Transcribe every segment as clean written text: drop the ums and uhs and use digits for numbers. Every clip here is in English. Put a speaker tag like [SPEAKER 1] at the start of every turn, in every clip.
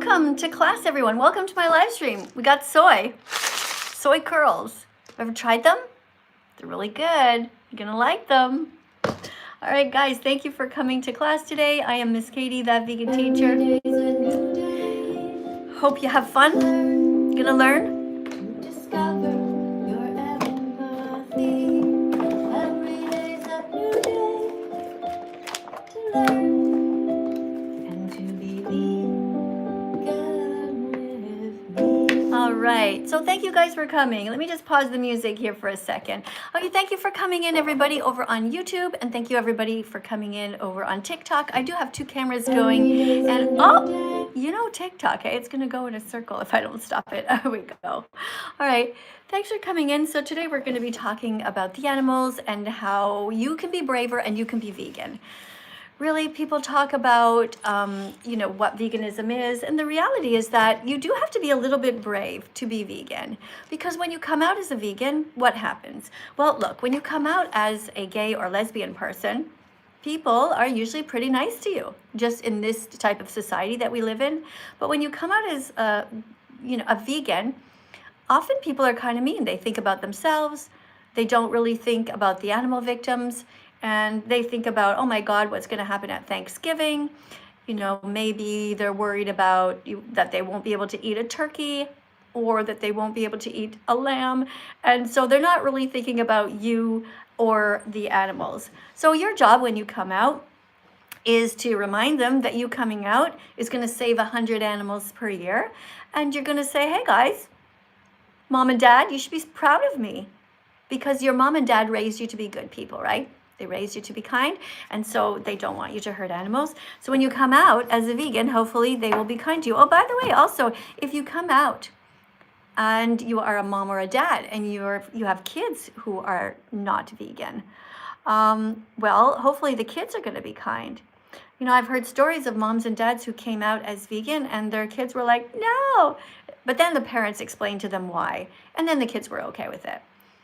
[SPEAKER 1] Welcome to class, everyone. Welcome to my live stream. We got soy curls. Ever tried them? They're really good. You're gonna like them. All right, guys, thank you for coming to class today. I am Miss Katie, that vegan teacher. Hope you have fun. Gonna learn. All right, so thank you guys for coming. Let me just pause the music here for a second. Okay, thank you for coming in, everybody, over on YouTube, and thank you, everybody, for coming in over on TikTok. I do have two cameras going, and oh, you know TikTok, hey? It's gonna go in a circle if I don't stop it. There we go. All right, thanks for coming in. So today we're gonna be talking about the animals and how you can be braver and you can be vegan. Really, people talk about, what veganism is, and the reality is that you do have to be a little bit brave to be vegan, because when you come out as a vegan, what happens? Well, look, when you come out as a gay or lesbian person, people are usually pretty nice to you, just in this type of society that we live in. But when you come out as a vegan, often people are kind of mean. They think about themselves. They don't really think about the animal victims. And they think about, oh my God, what's going to happen at Thanksgiving? Maybe they're worried about that they won't be able to eat a turkey, or that they won't be able to eat a lamb. And so they're not really thinking about you or the animals. So your job when you come out is to remind them that you coming out is going to save 100 animals per year. And you're going to say, hey guys, mom and dad, you should be proud of me, because your mom and dad raised you to be good people, right? They raised you to be kind, and so they don't want you to hurt animals. So when you come out as a vegan, hopefully they will be kind to you. Oh, by the way, also, if you come out and you are a mom or a dad and you have kids who are not vegan, well, hopefully the kids are going to be kind. I've heard stories of moms and dads who came out as vegan and their kids were like, no, but then the parents explained to them why, and then the kids were okay with it.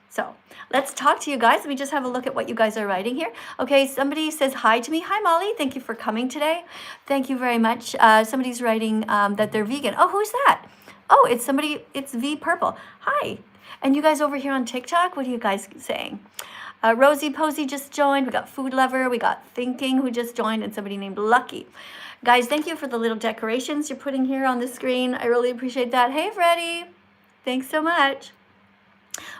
[SPEAKER 1] So let's talk to you guys. Let me just have a look at what you guys are writing here. Okay, somebody says hi to me. Hi, Molly. Thank you for coming today. Thank you very much. Somebody's writing that they're vegan. Oh, who's that? Oh, it's V Purple. Hi. And you guys over here on TikTok, what are you guys saying? Rosie Posey just joined. We got Food Lover. We got Thinking who just joined, and somebody named Lucky. Guys, thank you for the little decorations you're putting here on the screen. I really appreciate that. Hey, Freddie. Thanks so much.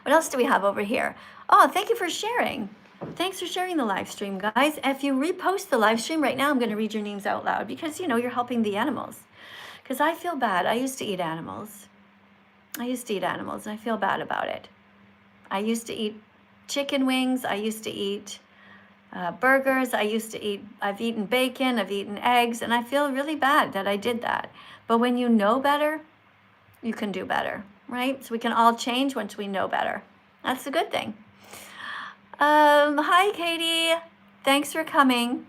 [SPEAKER 1] What else do we have over here? Oh, thank you for sharing. Thanks for sharing the live stream, guys. If you repost the live stream right now, I'm going to read your names out loud, because, you're helping the animals. Because I feel bad. I used to eat animals. And I feel bad about it. I used to eat chicken wings. I used to eat burgers. I've eaten bacon. I've eaten eggs. And I feel really bad that I did that. But when you know better, you can do better. Right? So we can all change once we know better. That's a good thing. Hi, Katie. Thanks for coming.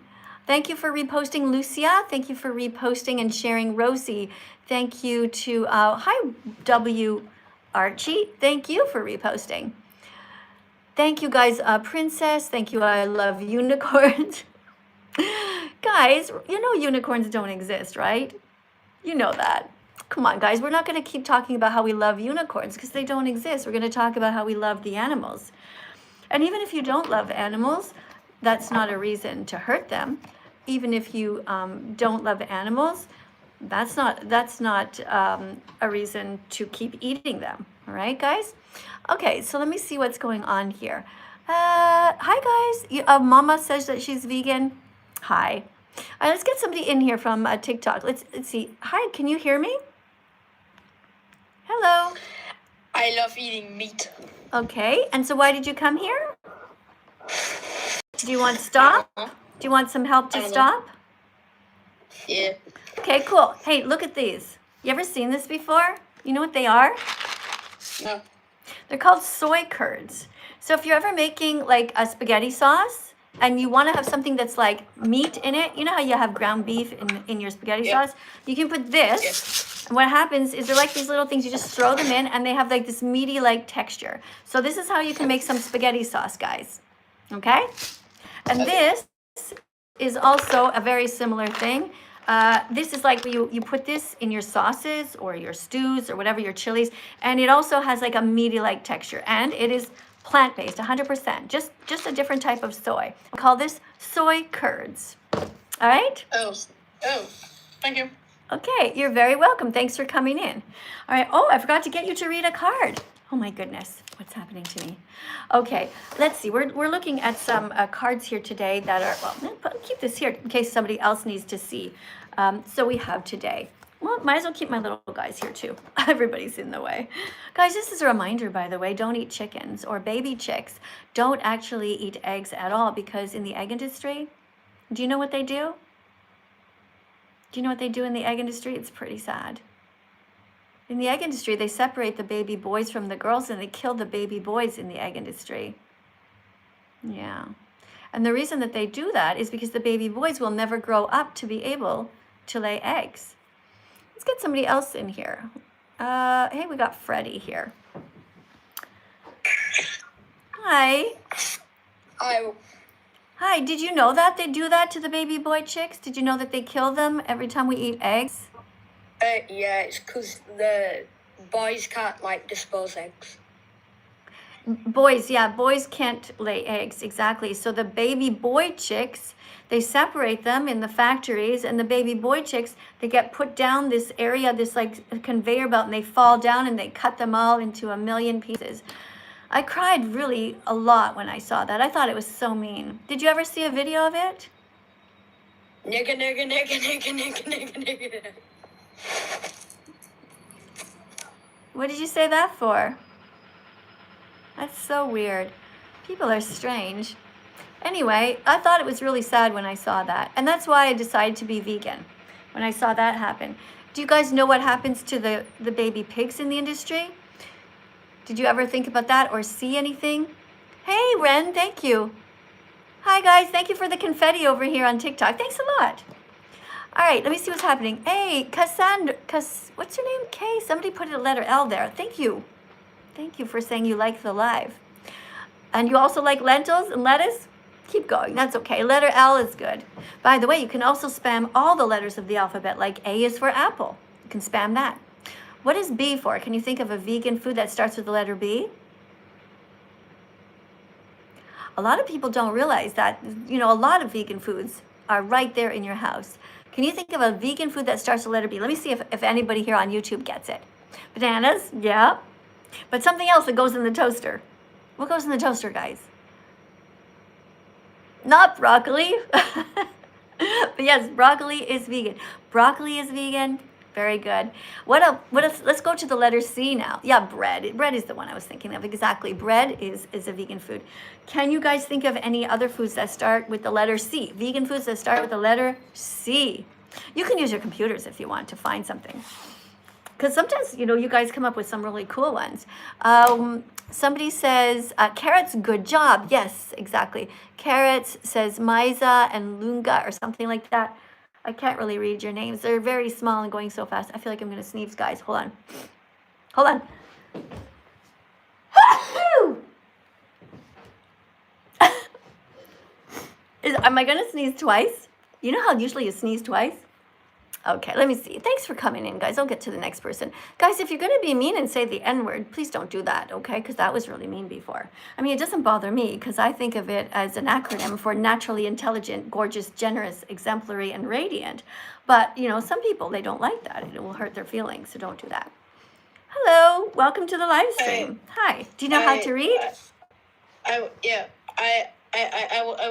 [SPEAKER 1] Thank you for reposting, Lucia. Thank you for reposting and sharing, Rosie. Thank you to, hi, W. Archie. Thank you for reposting. Thank you, guys. Princess. Thank you. I love unicorns. Guys, unicorns don't exist, right? You know that. Come on, guys, we're not going to keep talking about how we love unicorns, because they don't exist. We're going to talk about how we love the animals. And even if you don't love animals, that's not a reason to hurt them. Even if you don't love animals, that's not a reason to keep eating them. All right, guys? Okay, so let me see what's going on here. Hi, guys. Mama says that she's vegan. Hi. All right, let's get somebody in here from TikTok. Let's see. Hi, can you hear me? Hello.
[SPEAKER 2] I love eating meat.
[SPEAKER 1] Okay, and so why did you come here? Do you want to stop? Do you want some help to stop?
[SPEAKER 2] Yeah.
[SPEAKER 1] Okay, cool. Hey, look at these. You ever seen this before? You know what they are?
[SPEAKER 2] No.
[SPEAKER 1] They're called soy curds. So if you're ever making like a spaghetti sauce and you want to have something that's like meat in it, you know how you have ground beef in your spaghetti sauce? You can put this.
[SPEAKER 2] Yeah.
[SPEAKER 1] And what happens is they're like these little things, you just throw them in and they have like this meaty like texture. So this is how you can make some spaghetti sauce, guys. Okay? And this is also a very similar thing. This is like you put this in your sauces or your stews or whatever, your chilies, and it also has like a meaty-like texture, and it is plant-based, 100%, just a different type of soy. I call this soy curds. All right?
[SPEAKER 2] Oh, thank you.
[SPEAKER 1] Okay, you're very welcome. Thanks for coming in. All right. Oh, I forgot to get you to read a card. Oh my goodness, what's happening to me? Okay, let's see. We're looking at some cards here today that are, well, keep this here in case somebody else needs to see. So we have today. Well, might as well keep my little guys here too. Everybody's in the way. Guys, this is a reminder, by the way, don't eat chickens or baby chicks. Don't actually eat eggs at all, because in the egg industry, do you know what they do? Do you know what they do in the egg industry? It's pretty sad. In the egg industry, they separate the baby boys from the girls, and they kill the baby boys in the egg industry. Yeah. And the reason that they do that is because the baby boys will never grow up to be able to lay eggs. Let's get somebody else in here. Hey, we got Freddie here. Hi. Hi, did you know that they do that to the baby boy chicks? Did you know that they kill them every time we eat eggs?
[SPEAKER 2] Yeah, it's because the boys can't, like, dispose eggs.
[SPEAKER 1] Boys, yeah, boys can't lay eggs, exactly. So the baby boy chicks, they separate them in the factories, and the baby boy chicks, they get put down this area, this like conveyor belt, and they fall down and they cut them all into a million pieces. I cried really a lot when I saw that. I thought it was so mean. Did you ever see a video of it?
[SPEAKER 2] Nigga, nigga, nigga, nigga, nigga, nigga, nigga.
[SPEAKER 1] What did you say that for? That's so weird. People are strange. Anyway, I thought it was really sad when I saw that. And that's why I decided to be vegan, when I saw that happen. Do you guys know what happens to the baby pigs in the industry? Did you ever think about that or see anything? Hey, Ren, thank you. Hi, guys. Thank you for the confetti over here on TikTok. Thanks a lot. All right, let me see what's happening. Hey, Cassandra, what's your name? Kay? Somebody put a letter L there. Thank you. Thank you for saying you like the live. And you also like lentils and lettuce? Keep going. That's okay. Letter L is good. By the way, you can also spam all the letters of the alphabet, like A is for apple. You can spam that. What is B for? Can you think of a vegan food that starts with the letter B? A lot of people don't realize that, you know, a lot of vegan foods are right there in your house. Can you think of a vegan food that starts with the letter B? Let me see if anybody here on YouTube gets it. Bananas, yeah. But something else that goes in the toaster. What goes in the toaster, guys? Not broccoli. But yes, broccoli is vegan. Broccoli is vegan. Very good. What else? Let's go to the letter C now. Yeah, bread. Bread is the one I was thinking of. Exactly. Bread is a vegan food. Can you guys think of any other foods that start with the letter C? Vegan foods that start with the letter C. You can use your computers if you want to find something. Because sometimes, you know, you guys come up with some really cool ones. Somebody says, carrots, good job. Yes, exactly. Carrots says Maisa and Lunga or something like that. I can't really read your names. They're very small and going so fast. I feel like I'm going to sneeze, guys. Hold on. Hold on. Am I going to sneeze twice? You know how usually you sneeze twice? Okay, let me see. Thanks for coming in, guys. I'll get to the next person. Guys, if you're going to be mean and say the N-word, please don't do that, okay? Because that was really mean before. I mean, it doesn't bother me because I think of it as an acronym for naturally intelligent, gorgeous, generous, exemplary, and radiant. But, you know, some people, they don't like that. It will hurt their feelings, so don't do that. Hello. Welcome to the live stream. Hi. Do you know how to read?
[SPEAKER 2] I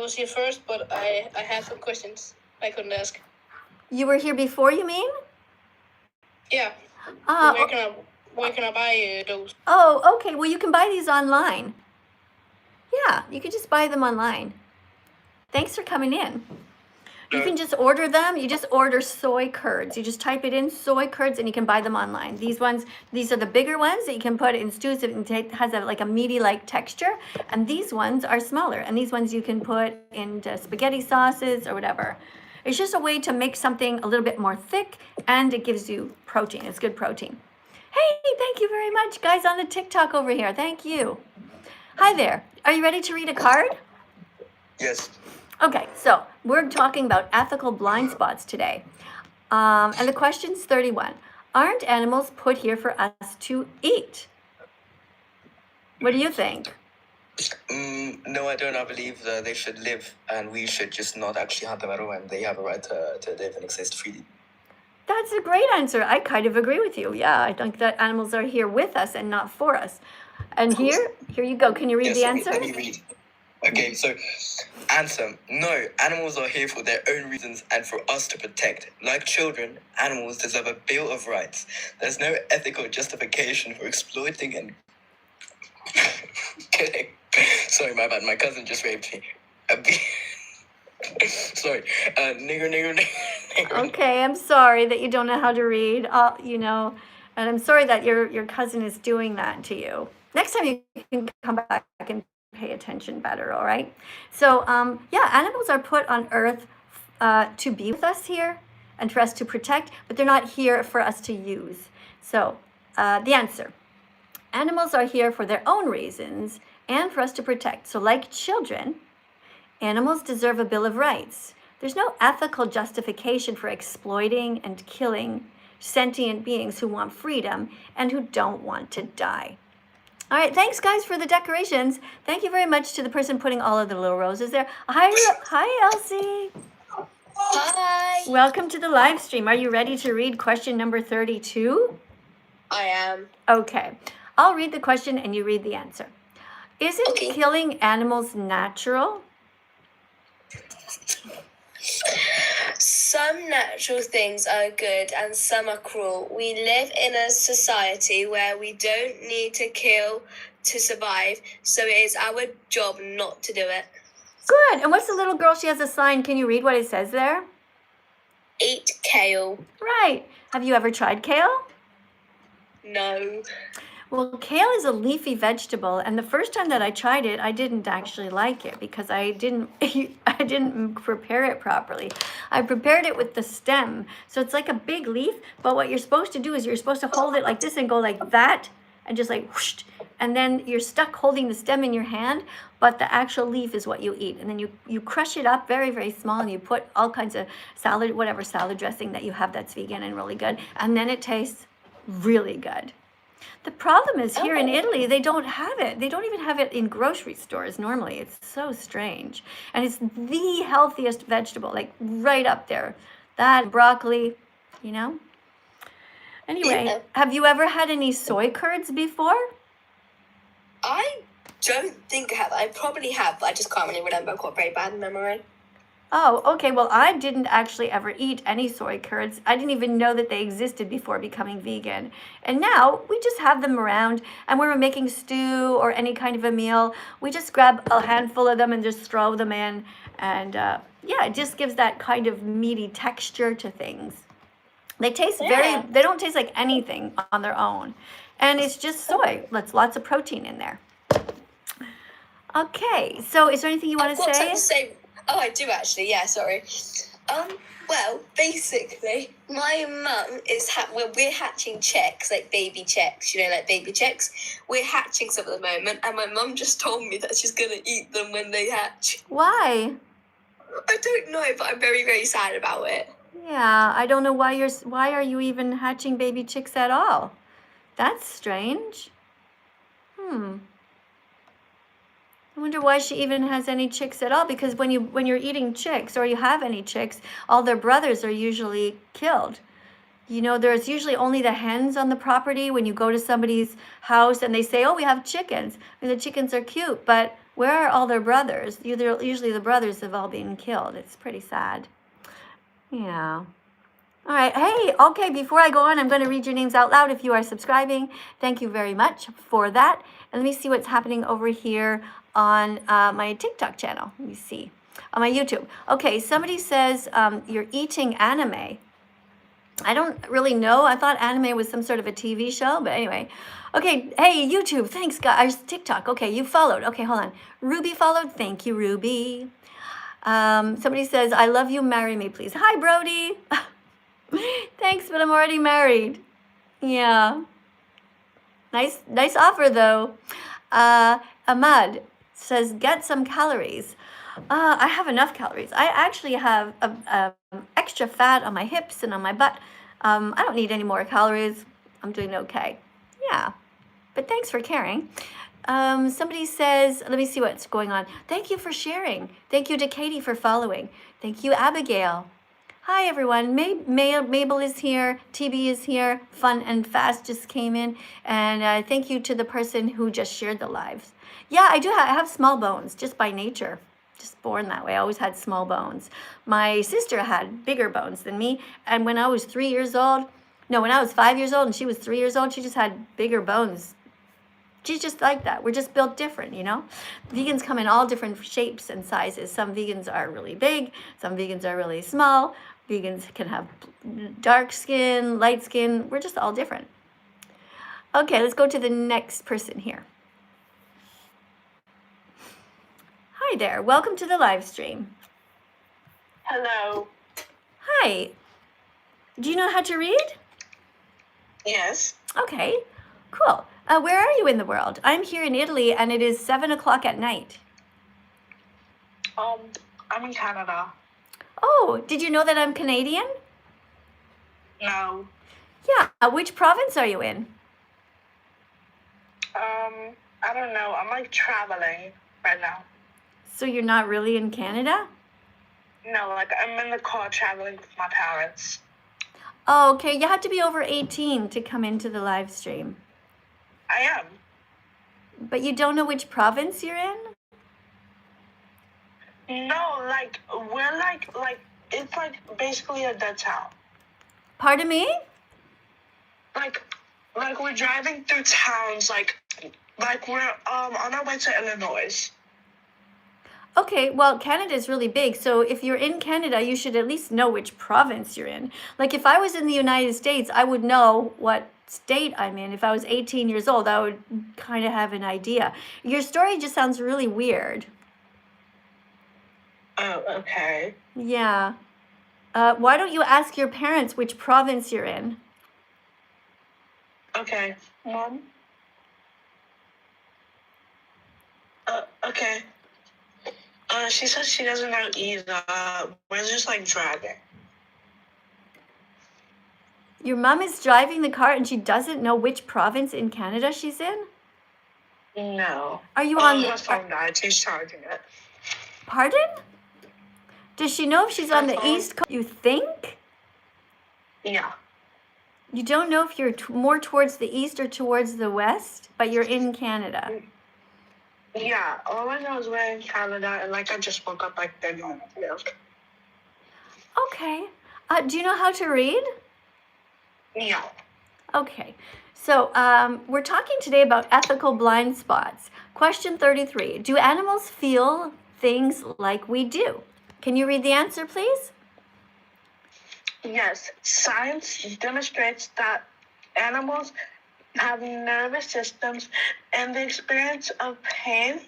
[SPEAKER 2] was here first, but I have some questions I couldn't ask.
[SPEAKER 1] You were here before, you mean?
[SPEAKER 2] Yeah. Where can I buy those?
[SPEAKER 1] Oh, okay. Well, you can buy these online. Yeah, you can just buy them online. Thanks for coming in. You can just order them. You just order soy curds. You just type it in, soy curds, and you can buy them online. These are the bigger ones that you can put in stews. It has like a meaty-like texture. And these ones are smaller. And these ones you can put into spaghetti sauces or whatever. It's just a way to make something a little bit more thick, and it gives you protein. It's good protein. Hey, thank you very much, guys, on the TikTok over here. Thank you. Hi there. Are you ready to read a card?
[SPEAKER 3] Yes.
[SPEAKER 1] Okay, so we're talking about ethical blind spots today. And the question's 31. Aren't animals put here for us to eat? What do you think?
[SPEAKER 3] No, I don't. I believe they should live, and we should just not actually hunt them at all, and they have a right to live and exist freely.
[SPEAKER 1] That's a great answer. I kind of agree with you. Yeah, I think that animals are here with us and not for us. And here you go. Can you read the answer?
[SPEAKER 3] Let me read. Okay, so answer. No, animals are here for their own reasons and for us to protect. Like children, animals deserve a bill of rights. There's no ethical justification for exploiting and kidding. Sorry, my bad. My cousin just raped me. Sorry. Nigger.
[SPEAKER 1] Okay, I'm sorry that you don't know how to read. And I'm sorry that your cousin is doing that to you. Next time you can come back and pay attention better, all right? So, animals are put on Earth to be with us here and for us to protect, but they're not here for us to use. So, the answer. Animals are here for their own reasons and for us to protect. So like children, animals deserve a Bill of Rights. There's no ethical justification for exploiting and killing sentient beings who want freedom and who don't want to die. All right, thanks guys for the decorations. Thank you very much to the person putting all of the little roses there. Hi Elsie.
[SPEAKER 2] Hi.
[SPEAKER 1] Welcome to the live stream. Are you ready to read question number 32?
[SPEAKER 2] I am.
[SPEAKER 1] Okay, I'll read the question and you read the answer. Isn't killing animals natural?
[SPEAKER 2] Some natural things are good and some are cruel. We live in a society where we don't need to kill to survive, so it is our job not to do it.
[SPEAKER 1] Good. And what's the little girl? She has a sign. Can you read what it says there?
[SPEAKER 2] Eat kale.
[SPEAKER 1] Right. Have you ever tried kale?
[SPEAKER 2] No.
[SPEAKER 1] Well, kale is a leafy vegetable, and the first time that I tried it, I didn't actually like it because I didn't prepare it properly. I prepared it with the stem. So it's like a big leaf, but what you're supposed to do is you're supposed to hold it like this and go like that and just like whoosh, and then you're stuck holding the stem in your hand, but the actual leaf is what you eat. And then you crush it up very, very small, and you put all kinds of salad, whatever salad dressing that you have that's vegan and really good, and then it tastes really good. The problem is here in Italy, they don't have it. They don't even have it in grocery stores normally. It's so strange. And it's the healthiest vegetable, like right up there. That broccoli, Anyway, have you ever had any soy curds before?
[SPEAKER 2] I don't think I have. I probably have, but I just can't really remember. I've got a very bad memory.
[SPEAKER 1] Oh, okay. Well, I didn't actually ever eat any soy curds. I didn't even know that they existed before becoming vegan. And now we just have them around, and when we're making stew or any kind of a meal, we just grab a handful of them and just throw them in. And it just gives that kind of meaty texture to things. They taste they don't taste like anything on their own. And it's just soy. That's lots of protein in there. Okay, so is there anything you want to say?
[SPEAKER 2] Oh, I do actually. Yeah, sorry. Well, basically, my mum is we're hatching chicks, like baby chicks, like baby chicks. We're hatching some at the moment, and my mum just told me that she's gonna eat them when they hatch.
[SPEAKER 1] Why?
[SPEAKER 2] I don't know, but I'm very, very sad about it.
[SPEAKER 1] Yeah, I don't know why are you even hatching baby chicks at all? That's strange. I wonder why she even has any chicks at all, because when you're eating chicks or you have any chicks, all their brothers are usually killed. There's usually only the hens on the property when you go to somebody's house and they say, "Oh, we have chickens." I mean, the chickens are cute, but where are all their brothers? Usually the brothers have all been killed. It's pretty sad. Yeah. All right. Hey, okay, before I go on, I'm going to read your names out loud if you are subscribing. Thank you very much for that. And let me see what's happening over here on my TikTok channel. Let me see. On my YouTube. Okay, somebody says you're eating anime. I don't really know. I thought anime was some sort of a TV show, but anyway. Okay, hey, YouTube, thanks, guys. TikTok, okay, you followed. Okay, hold on. Ruby followed. Thank you, Ruby. Somebody says, I love you, marry me, please. Hi, Brody. Thanks, but I'm already married. Yeah. Nice offer, though. Ahmad says, get some calories. I have enough calories. I actually have extra fat on my hips and on my butt. I don't need any more calories. I'm doing okay. Yeah, but thanks for caring. Somebody says, let me see what's going on. Thank you for sharing. Thank you to Katie for following. Thank you, Abigail. Hi, everyone. Mabel is here. TB is here. Fun and Fast just came in. And thank you to the person who just shared the lives. Yeah, I do have small bones just by nature. Just born that way. I always had small bones. My sister had bigger bones than me. And when I was 3 years old, no, when I was 5 years old and she was 3 years old, she just had bigger bones. She's just like that. We're just built different, you know? Vegans come in all different shapes and sizes. Some vegans are really big. Some vegans are really small. Vegans can have dark skin, light skin. We're just all different. Okay, let's go to the next person here. Hi there. Welcome to the live stream.
[SPEAKER 4] Hello.
[SPEAKER 1] Hi. Do you know how to read?
[SPEAKER 4] Yes.
[SPEAKER 1] Okay, cool. Where are you in the world? I'm here in Italy and it is 7 o'clock at night.
[SPEAKER 4] I'm in Canada.
[SPEAKER 1] Oh, did you know that I'm Canadian?
[SPEAKER 4] No.
[SPEAKER 1] Yeah, which province are you in?
[SPEAKER 4] I don't know. I'm like traveling right now.
[SPEAKER 1] So you're not really in Canada?
[SPEAKER 4] No, like I'm in the car traveling with my parents.
[SPEAKER 1] Oh, okay. You have to be over 18 to come into the live stream.
[SPEAKER 4] I am.
[SPEAKER 1] But you don't know which province you're in?
[SPEAKER 4] No, like we're like it's like basically a dead town.
[SPEAKER 1] Pardon me?
[SPEAKER 4] Like we're driving through towns like we're on our way to Illinois.
[SPEAKER 1] Okay, well, Canada is really big. So if you're in Canada, you should at least know which province you're in. Like if I was in the United States, I would know what state I'm in. If I was 18 years old, I would kind of have an idea. Your story just sounds really weird.
[SPEAKER 4] Oh, okay.
[SPEAKER 1] Yeah. Why don't you ask your parents which province you're in?
[SPEAKER 4] Okay. Mom? Okay. She says she doesn't know either. We're just like driving.
[SPEAKER 1] Your mom is driving the car and she doesn't know which province in Canada she's in?
[SPEAKER 4] No.
[SPEAKER 1] Are you on
[SPEAKER 4] her phone died. She's charging it.
[SPEAKER 1] Pardon? Does she know if she's on the East Coast? You think?
[SPEAKER 4] Yeah.
[SPEAKER 1] You don't know if you're more towards the East or towards the West, but you're in Canada.
[SPEAKER 4] Yeah. All I know is we're in Canada, and like I just woke up like 30 minutes ago.
[SPEAKER 1] Okay. Do you know how to read?
[SPEAKER 4] Yeah.
[SPEAKER 1] Okay. So we're talking today about ethical blind spots. Question 33. Do animals feel things like we do? Can you read the answer, please?
[SPEAKER 4] Yes. Science demonstrates that animals have nervous systems and the experience of pain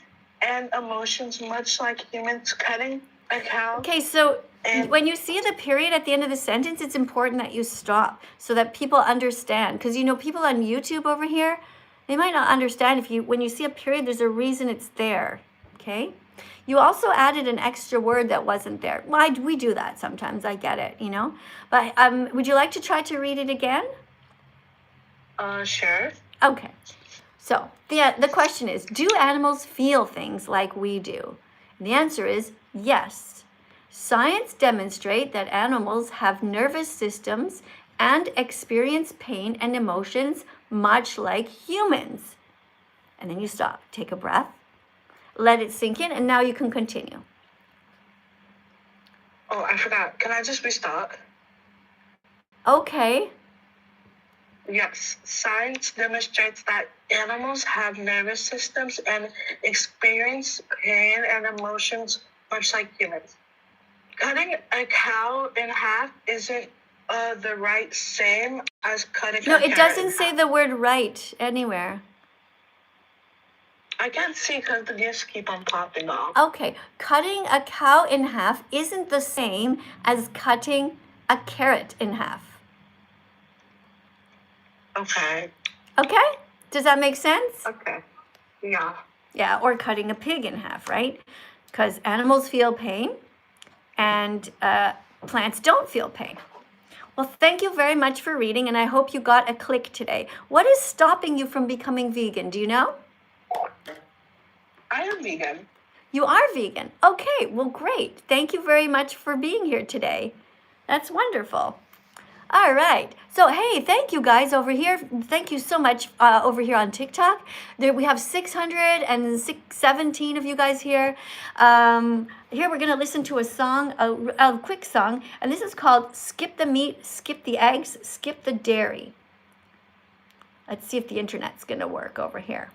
[SPEAKER 4] and emotions much like humans. Cutting a cow.
[SPEAKER 1] Okay, so when you see the period at the end of the sentence, it's important that you stop so that people understand. Because, you know, people on YouTube over here, they might not understand when you see a period, there's a reason it's there, okay? You also added an extra word that wasn't there. We do that sometimes, I get it, you know? But would you like to try to read it again?
[SPEAKER 4] Sure.
[SPEAKER 1] Okay. So the question is, do animals feel things like we do? And the answer is yes. Science demonstrates that animals have nervous systems and experience pain and emotions much like humans. And then you stop, take a breath, let it sink in, and now you can continue.
[SPEAKER 4] Oh, I forgot. Can I just restart?
[SPEAKER 1] Okay.
[SPEAKER 4] Yes, science demonstrates that animals have nervous systems and experience pain and emotions much like humans. Cutting a cow in half isn't the right same as cutting a
[SPEAKER 1] No,
[SPEAKER 4] carrot
[SPEAKER 1] it doesn't
[SPEAKER 4] in
[SPEAKER 1] say
[SPEAKER 4] half.
[SPEAKER 1] the word right anywhere.
[SPEAKER 4] I can't see because the gifts keep on popping off.
[SPEAKER 1] Okay, cutting a cow in half isn't the same as cutting a carrot in half.
[SPEAKER 4] Okay.
[SPEAKER 1] Okay? Does that make sense?
[SPEAKER 4] Okay. Yeah.
[SPEAKER 1] Yeah, or cutting a pig in half, right? Because animals feel pain and plants don't feel pain. Well, thank you very much for reading, and I hope you got a click today. What is stopping you from becoming vegan? Do you know?
[SPEAKER 4] I am vegan.
[SPEAKER 1] You are vegan. Okay, well, great. Thank you very much for being here today. That's wonderful. All right. So, hey, thank you guys over here. Thank you so much over here on TikTok. We have 617 of you guys here. Here we're going to listen to a song, a quick song, and this is called Skip the Meat, Skip the Eggs, Skip the Dairy. Let's see if the internet's going to work over here.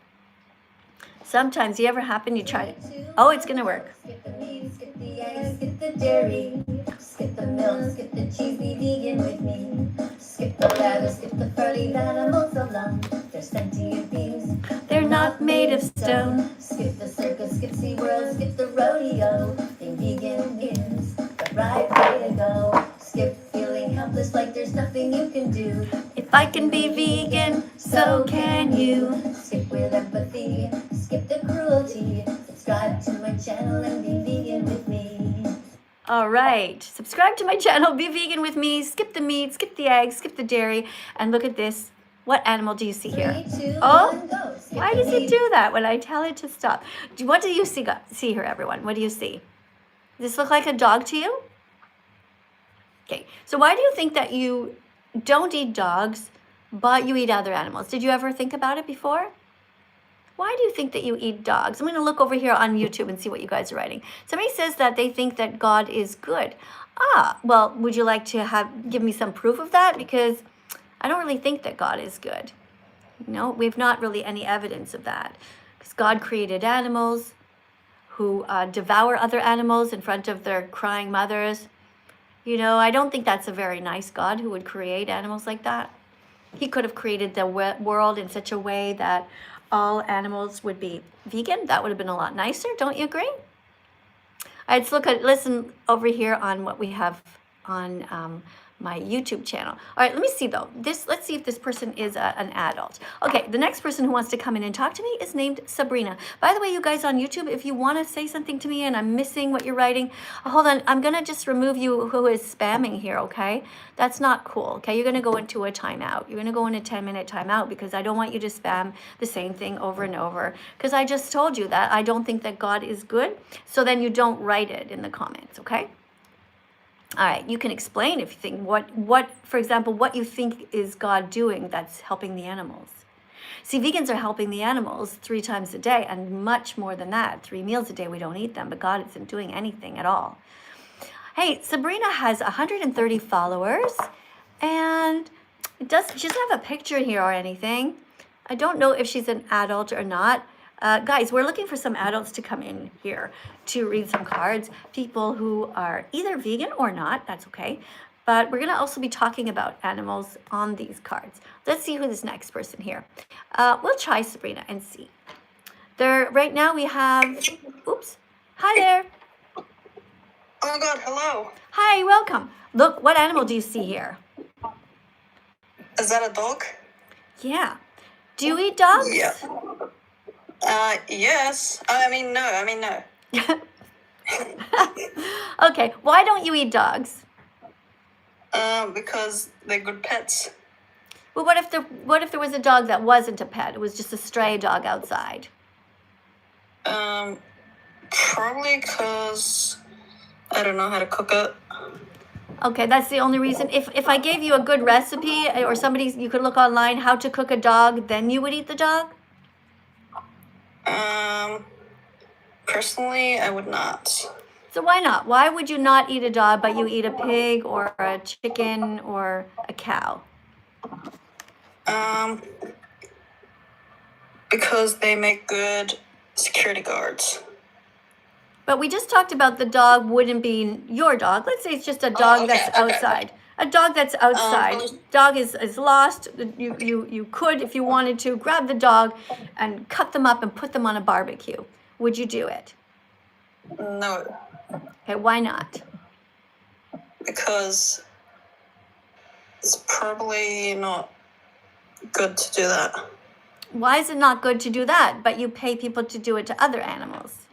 [SPEAKER 1] Sometimes, you ever happen, you try it. Oh, it's going to work.
[SPEAKER 5] Skip the meat, skip the eggs, skip the dairy. Skip the milk, skip the cheese, be vegan with me. Skip the ladder, skip the fur, leave animals alone. There's plenty of bees.
[SPEAKER 1] They're not made of stone.
[SPEAKER 5] Skip the circus, skip SeaWorld, skip the rodeo. Being vegan is the right way to go. Skip feeling helpless like there's nothing you can do.
[SPEAKER 1] If I can be vegan, so can you.
[SPEAKER 5] Skip with empathy, skip the cruelty. Subscribe to my channel and be vegan with me.
[SPEAKER 1] All right. Subscribe to my channel, be vegan with me. Skip the meat, skip the eggs, skip the dairy. And look at this. What animal do you see here?
[SPEAKER 5] 3, 2,
[SPEAKER 1] Oh,
[SPEAKER 5] 1, go. Skip
[SPEAKER 1] why
[SPEAKER 5] the
[SPEAKER 1] does it
[SPEAKER 5] meat.
[SPEAKER 1] do that when I tell it to stop? What do you see here, everyone? What do you see? Does this look like a dog to you? Okay. So why do you think that you don't eat dogs, but you eat other animals? Did you ever think about it before? Why do you think that you eat dogs? I'm going to look over here on YouTube and see what you guys are writing. Somebody says that they think that God is good. Well, would you like to give me some proof of that? Because I don't really think that God is good. No, we've not really any evidence of that. Because God created animals who devour other animals in front of their crying mothers. You know, I don't think that's a very nice God who would create animals like that. He could have created the world in such a way that all animals would be vegan. That would have been a lot nicer. Don't you agree? All right, let's listen over here on what we have on my YouTube channel. All right, let me see though. Let's see if this person is an adult. Okay, the next person who wants to come in and talk to me is named Sabrina. By the way, you guys on YouTube, if you want to say something to me and I'm missing what you're writing, hold on. I'm gonna just remove you who is spamming here. Okay, that's not cool. Okay, you're gonna go into a timeout. You're gonna go in a 10-minute timeout because I don't want you to spam the same thing over and over. Because I just told you that I don't think that God is good. So then you don't write it in the comments. Okay. All right, you can explain if you think for example, what you think is God doing that's helping the animals. See, vegans are helping the animals 3 times a day and much more than that. 3 meals a day, we don't eat them, but God isn't doing anything at all. Hey, Sabrina has 130 followers and she doesn't have a picture here or anything. I don't know if she's an adult or not. Guys, we're looking for some adults to come in here to read some cards. People who are either vegan or not, that's okay. But we're going to also be talking about animals on these cards. Let's see who this next person here. We'll try Sabrina and see. Right now we have, oops, hi there.
[SPEAKER 4] Oh my God, hello.
[SPEAKER 1] Hi, welcome. Look, what animal do you see here?
[SPEAKER 4] Is that a dog?
[SPEAKER 1] Yeah. Do you eat dogs?
[SPEAKER 4] Yeah. Yes. I mean, no.
[SPEAKER 1] Okay, why don't you eat dogs?
[SPEAKER 4] Because they're good pets.
[SPEAKER 1] Well, what if there was a dog that wasn't a pet? It was just a stray dog outside.
[SPEAKER 4] Probably because I don't know how to cook it.
[SPEAKER 1] Okay, that's the only reason. If I gave you a good recipe or you could look online how to cook a dog, then you would eat the dog?
[SPEAKER 4] Personally, I would not.
[SPEAKER 1] So why not? Why would you not eat a dog, but you eat a pig or a chicken or a cow?
[SPEAKER 4] Because they make good security guards.
[SPEAKER 1] But we just talked about the dog wouldn't be your dog. Let's say it's just a dog
[SPEAKER 2] okay,
[SPEAKER 1] that's
[SPEAKER 2] okay.
[SPEAKER 1] outside. A dog that's outside. Dog is lost. You could, if you wanted to, grab the dog and cut them up and put them on a barbecue. Would you do it?
[SPEAKER 4] No,
[SPEAKER 1] Okay, why not?
[SPEAKER 4] because it's probably not good to do that.
[SPEAKER 1] Why is it not good to do that, but you pay people to do it to other animals?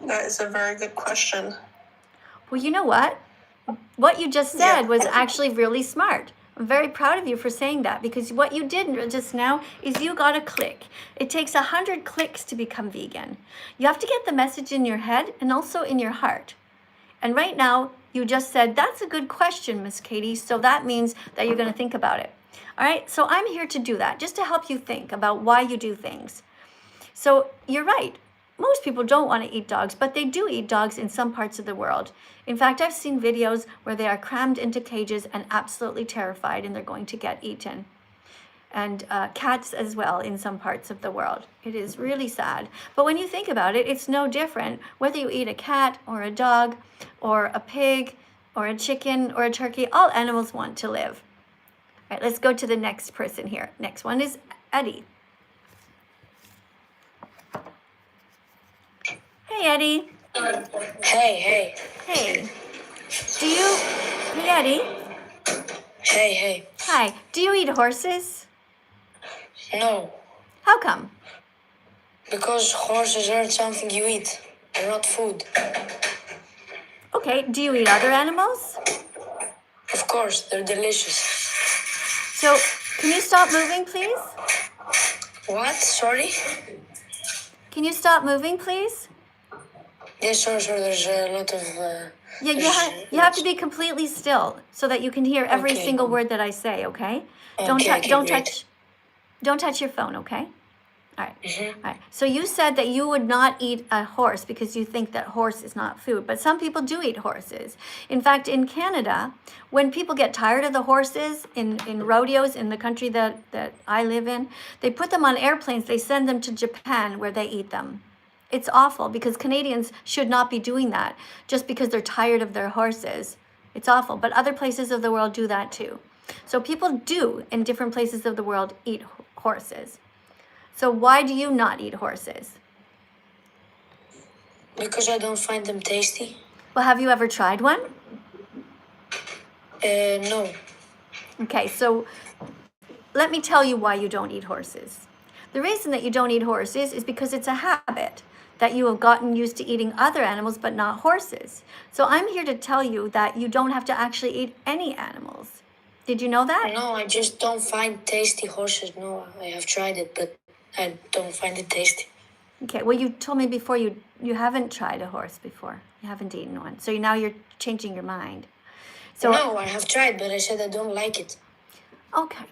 [SPEAKER 4] That is a very good question.
[SPEAKER 1] Well, you know what? What you just said was actually really smart. I'm very proud of you for saying that, because what you did just now is you got a click. It takes 100 clicks to become vegan. You have to get the message in your head and also in your heart. And right now, you just said, that's a good question, Miss Katie. So that means that you're going to think about it. All right. So I'm here to do that, just to help you think about why you do things. So you're right. Most people don't want to eat dogs, but they do eat dogs in some parts of the world. In fact, I've seen videos where they are crammed into cages and absolutely terrified, and they're going to get eaten. And cats as well in some parts of the world. It is really sad. But when you think about it, it's no different whether you eat a cat or a dog or a pig or a chicken or a turkey. All animals want to live. All right, let's go to the next person here. Next one is Eddie. Hey, Eddie.
[SPEAKER 6] Hey.
[SPEAKER 1] Hey. Hey, Eddie.
[SPEAKER 6] Hey.
[SPEAKER 1] Hi. Do you eat horses?
[SPEAKER 6] No,
[SPEAKER 1] How come?
[SPEAKER 6] because horses aren't something you eat. They're not food.
[SPEAKER 1] Okay. Do you eat other animals?
[SPEAKER 6] Of course, they're delicious.
[SPEAKER 1] So, can you stop moving, please?
[SPEAKER 6] What? Sorry?
[SPEAKER 1] Can you stop moving, please?
[SPEAKER 6] Yes, sure. There's a lot of...
[SPEAKER 1] Yeah, you have to be completely still so that you can hear every
[SPEAKER 6] Okay.
[SPEAKER 1] single word that I say, okay?
[SPEAKER 6] Okay, great.
[SPEAKER 1] Don't touch your phone, okay? All right.
[SPEAKER 6] Mhm.
[SPEAKER 1] All right. So you said that you would not eat a horse because you think that horse is not food, but some people do eat horses. In fact, in Canada, when people get tired of the horses in rodeos in the country that I live in, they put them on airplanes, they send them to Japan where they eat them. It's awful because Canadians should not be doing that just because they're tired of their horses. It's awful, but other places of the world do that too. So people do in different places of the world eat horses. So why do you not eat horses?
[SPEAKER 6] Because I don't find them tasty.
[SPEAKER 1] Well, have you ever tried one?
[SPEAKER 6] No.
[SPEAKER 1] Okay, so let me tell you why you don't eat horses. The reason that you don't eat horses is because it's a habit that you have gotten used to eating other animals but not horses. So I'm here to tell you that you don't have to actually eat any animals. Did you know that?
[SPEAKER 6] No, I just don't find tasty horses. No, I have tried it, but I don't find it tasty.
[SPEAKER 1] Okay, well, you told me before you haven't tried a horse before. You haven't eaten one. So now you're changing your mind. So
[SPEAKER 6] No, I have tried, but I said I don't like it.
[SPEAKER 1] okay.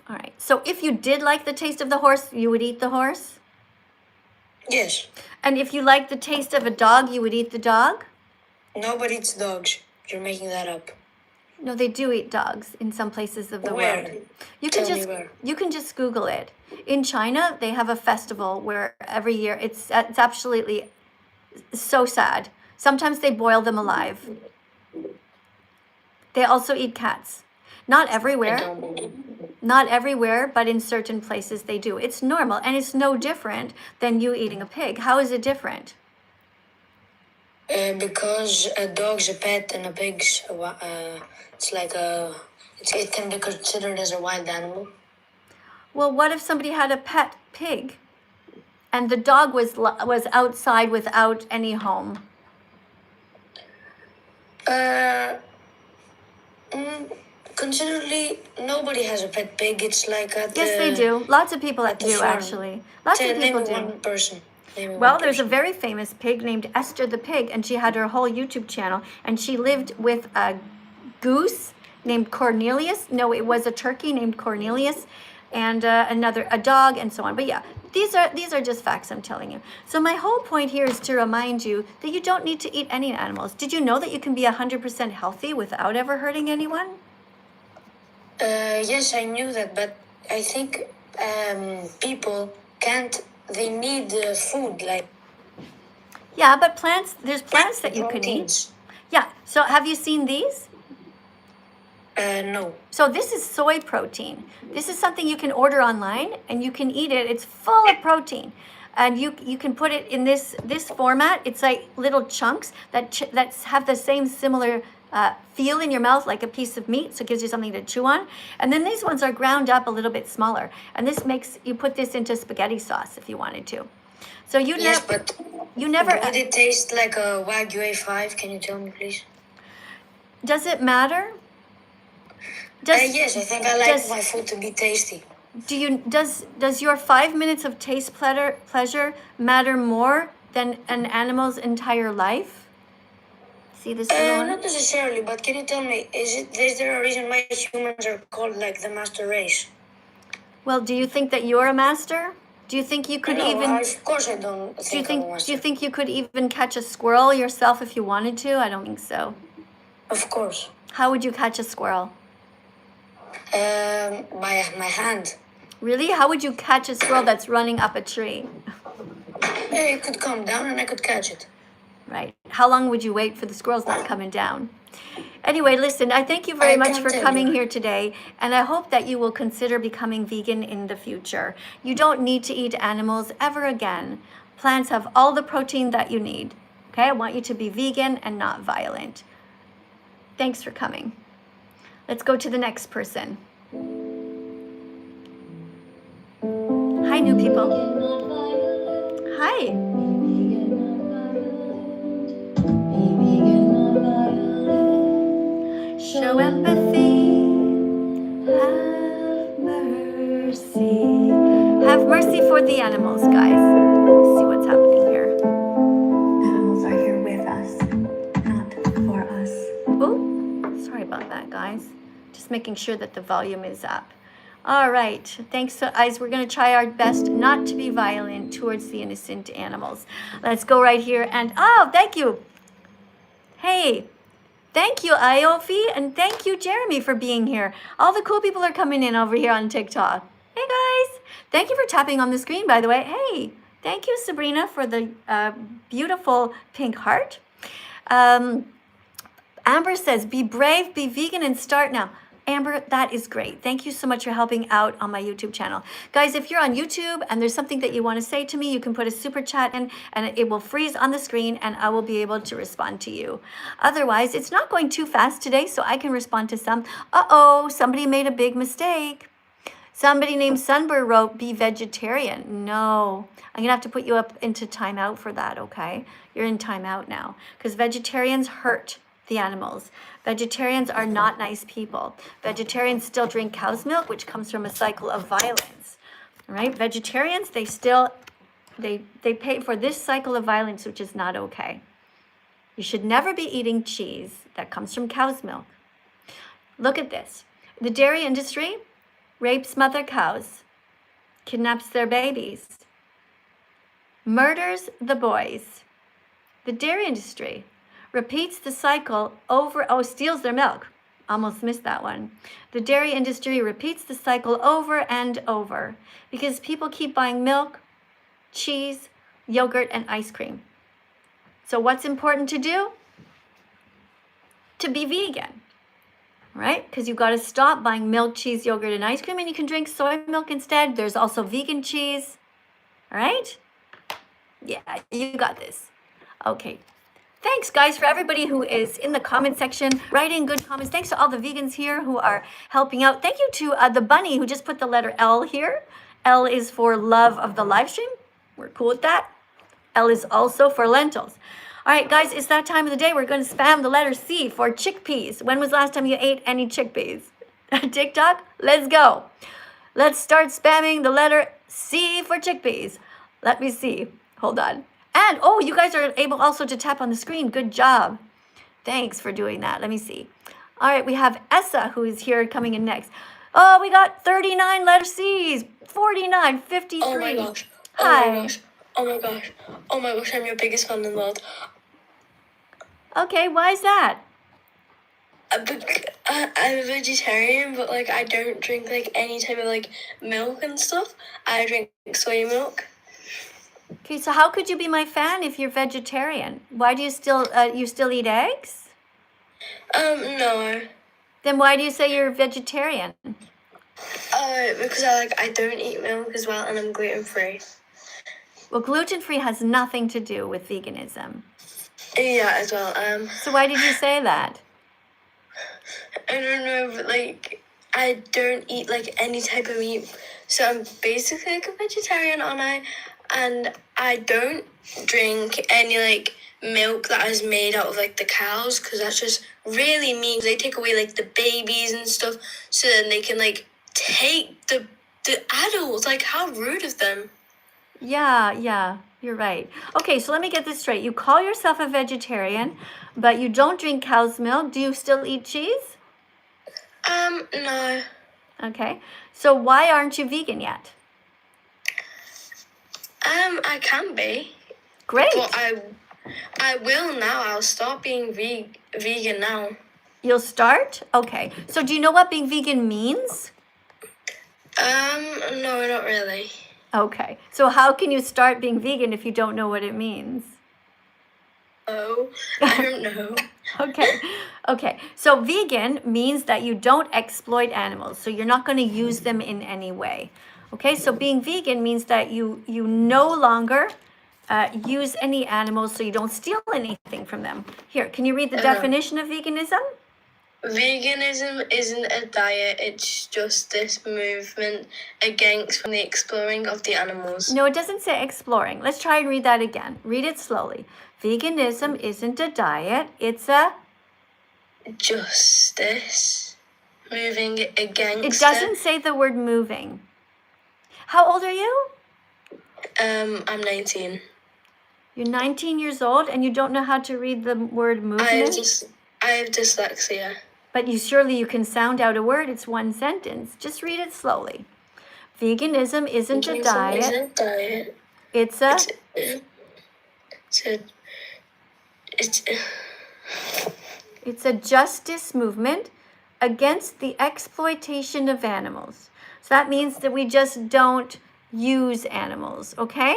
[SPEAKER 1] All right. So if you did like the taste of the horse, you would eat the horse?
[SPEAKER 6] Yes.
[SPEAKER 1] And if you like the taste of a dog, you would eat the dog?
[SPEAKER 6] Nobody eats dogs. You're making that up.
[SPEAKER 1] No, they do eat dogs in some places of the
[SPEAKER 6] Where?
[SPEAKER 1] world. You can
[SPEAKER 6] Tell me
[SPEAKER 1] just
[SPEAKER 6] where.
[SPEAKER 1] you can just Google it. In China, they have a festival where every year it's absolutely so sad. Sometimes they boil them alive. They also eat cats. Not
[SPEAKER 6] I
[SPEAKER 1] everywhere.
[SPEAKER 6] don't believe.
[SPEAKER 1] Not everywhere, but in certain places they do. It's normal, and it's no different than you eating a pig. How is it different?
[SPEAKER 6] Because a dog's a pet and a pig's it's like it can be considered as a wild animal.
[SPEAKER 1] Well, what if somebody had a pet pig, and the dog was outside without any home?
[SPEAKER 6] Considerably, nobody has a pet pig. It's like at
[SPEAKER 1] Yes, they do. Lots of people
[SPEAKER 6] at the
[SPEAKER 1] do,
[SPEAKER 6] farm.
[SPEAKER 1] actually. Lots of
[SPEAKER 6] Name
[SPEAKER 1] people
[SPEAKER 6] me
[SPEAKER 1] do.
[SPEAKER 6] one person. Name me
[SPEAKER 1] Well,
[SPEAKER 6] one
[SPEAKER 1] there's a
[SPEAKER 6] person.
[SPEAKER 1] very famous pig named Esther the pig, and she had her whole YouTube channel, and she lived with a goose named Cornelius. No, it was a turkey named Cornelius, and a dog, and so on. But yeah, these are just facts I'm telling you. So my whole point here is to remind you that you don't need to eat any animals. Did you know that you can be 100% healthy without ever hurting anyone?
[SPEAKER 6] Yes, I knew that, but I think people can't. They need food like
[SPEAKER 1] Yeah, but there's plants that you can eat.
[SPEAKER 6] proteins.
[SPEAKER 1] Yeah, so have you seen these?
[SPEAKER 6] No.
[SPEAKER 1] So this is soy protein. This is something you can order online and you can eat it. It's full of protein. And you can put it in this format. It's like little chunks that have the same similar feel in your mouth like a piece of meat, so it gives you something to chew on. And then these ones are ground up a little bit smaller. And this you put this into spaghetti sauce if you wanted to. So
[SPEAKER 6] Yes, but
[SPEAKER 1] you never
[SPEAKER 6] would it taste like a Wagyu A5? Can you tell me, please?
[SPEAKER 1] Does it matter?
[SPEAKER 6] Yes, I think I like
[SPEAKER 1] does-
[SPEAKER 6] my food to be tasty.
[SPEAKER 1] Does your 5 minutes of taste pleasure matter more than an animal's entire life? See this little one?
[SPEAKER 6] Not necessarily, but can you tell me, is there a reason why humans are called like the master race?
[SPEAKER 1] Well, do you think that you're a master? Do you think you could
[SPEAKER 6] No,
[SPEAKER 1] even?
[SPEAKER 6] of course I don't think I'm a master.
[SPEAKER 1] Do you think you could even catch a squirrel yourself if you wanted to? I don't think so.
[SPEAKER 6] Of course.
[SPEAKER 1] How would you catch a squirrel?
[SPEAKER 6] My hand.
[SPEAKER 1] Really? How would you catch a squirrel that's running up a tree?
[SPEAKER 6] Yeah, it could come down and I could catch it.
[SPEAKER 1] Right. How long would you wait for the squirrels not coming down? Anyway, listen, I thank you very
[SPEAKER 6] I
[SPEAKER 1] much
[SPEAKER 6] can't
[SPEAKER 1] for
[SPEAKER 6] tell
[SPEAKER 1] coming
[SPEAKER 6] you.
[SPEAKER 1] here today, and I hope that you will consider becoming vegan in the future. You don't need to eat animals ever again. Plants have all the protein that you need. Okay? I want you to be vegan and not violent. Thanks for coming. Let's go to the next person. Hi, new people. Hi. Show empathy, have mercy. Have mercy for the animals, guys. See what's happening here.
[SPEAKER 5] Animals are here with us, not for us.
[SPEAKER 1] Oh, sorry about that, guys. Just making sure that the volume is up. All right, thanks, guys. We're going to try our best not to be violent towards the innocent animals. Let's go right here and, oh, thank you. Hey. Thank you, Iofi, and thank you, Jeremy, for being here. All the cool people are coming in over here on TikTok. Hey, guys. Thank you for tapping on the screen, by the way. Hey, thank you, Sabrina, for the beautiful pink heart. Amber says, be brave, be vegan, and start now. Amber, that is great. Thank you so much for helping out on my YouTube channel. Guys, if you're on YouTube and there's something that you want to say to me, you can put a super chat in and it will freeze on the screen and I will be able to respond to you. Otherwise, it's not going too fast today, so I can respond to some. Uh-oh, somebody made a big mistake. Somebody named Sunbur wrote, be vegetarian. No, I'm gonna have to put you up into timeout for that, okay? You're in timeout now because vegetarians hurt the animals. Vegetarians are not nice people. Vegetarians still drink cow's milk, which comes from a cycle of violence. All right, vegetarians, they pay for this cycle of violence, which is not okay. You should never be eating cheese that comes from cow's milk. Look at this. The dairy industry rapes mother cows, kidnaps their babies, murders the boys. The dairy industry repeats the cycle steals their milk. Almost missed that one. The dairy industry repeats the cycle over and over because people keep buying milk, cheese, yogurt, and ice cream. So what's important to do? To be vegan, right? Because you've got to stop buying milk, cheese, yogurt, and ice cream, and you can drink soy milk instead. There's also vegan cheese, all right? Yeah, you got this. Okay. Thanks, guys, for everybody who is in the comment section, writing good comments. Thanks to all the vegans here who are helping out. Thank you to the bunny who just put the letter L here. L is for love of the live stream. We're cool with that. L is also for lentils. All right, guys, it's that time of the day. We're going to spam the letter C for chickpeas. When was the last time you ate any chickpeas? TikTok, let's go. Let's start spamming the letter C for chickpeas. Let me see. Hold on. And, oh, you guys are able also to tap on the screen. Good job. Thanks for doing that. Let me see. All right, we have Essa, who is here coming in next. Oh, we got 39 letter C's, 49, 53.
[SPEAKER 6] Oh my gosh.
[SPEAKER 1] Hi.
[SPEAKER 6] Oh my gosh. Oh my gosh. Oh my gosh, I'm your biggest fan in the world.
[SPEAKER 1] Okay, why is that?
[SPEAKER 6] I'm a vegetarian, but like I don't drink like any type of like milk and stuff. I drink soy milk.
[SPEAKER 1] Okay, so how could you be my fan if you're vegetarian? Why do you still eat eggs?
[SPEAKER 6] No.
[SPEAKER 1] Then why do you say you're vegetarian?
[SPEAKER 6] Because I don't eat milk as well, and I'm gluten free.
[SPEAKER 1] Well, gluten-free has nothing to do with veganism.
[SPEAKER 6] Yeah, as well.
[SPEAKER 1] So why did you say that?
[SPEAKER 6] I don't know, but like I don't eat like any type of meat, so I'm basically like a vegetarian, and I don't drink any like milk that is made out of like the cows, because that's just really mean. They take away like the babies and stuff, so then they can like take the adults. Like, how rude of them.
[SPEAKER 1] Yeah, you're right. Okay, so let me get this straight. You call yourself a vegetarian, but you don't drink cow's milk. Do you still eat cheese?
[SPEAKER 6] No.
[SPEAKER 1] Okay, so why aren't you vegan yet?
[SPEAKER 6] I can be,
[SPEAKER 1] Great.
[SPEAKER 6] but I will now. I'll start being vegan now.
[SPEAKER 1] You'll start? Okay, so do you know what being vegan means?
[SPEAKER 6] No, not really.
[SPEAKER 1] Okay, so how can you start being vegan if you don't know what it means?
[SPEAKER 6] Oh, I don't know.
[SPEAKER 1] Okay. So vegan means that you don't exploit animals. So you're not going to use them in any way. Okay, so being vegan means that you no longer use any animals, so you don't steal anything from them. Here, can you read the definition of veganism?
[SPEAKER 6] Veganism isn't a diet, it's just this movement against the exploring of the animals.
[SPEAKER 1] No, it doesn't say exploring. Let's try and read that again. Read it slowly. Veganism isn't a diet, it's a...
[SPEAKER 6] Justice. Moving against
[SPEAKER 1] It doesn't say the word moving. How old are you?
[SPEAKER 6] I'm 19.
[SPEAKER 1] You're 19 years old and you don't know how to read the word movement?
[SPEAKER 6] I have dyslexia.
[SPEAKER 1] But surely you can sound out a word. It's one sentence. Just read it slowly. Veganism isn't a diet.
[SPEAKER 6] Isn't a diet.
[SPEAKER 1] It's a... It's a justice movement against the exploitation of animals. So that means that we just don't use animals, okay?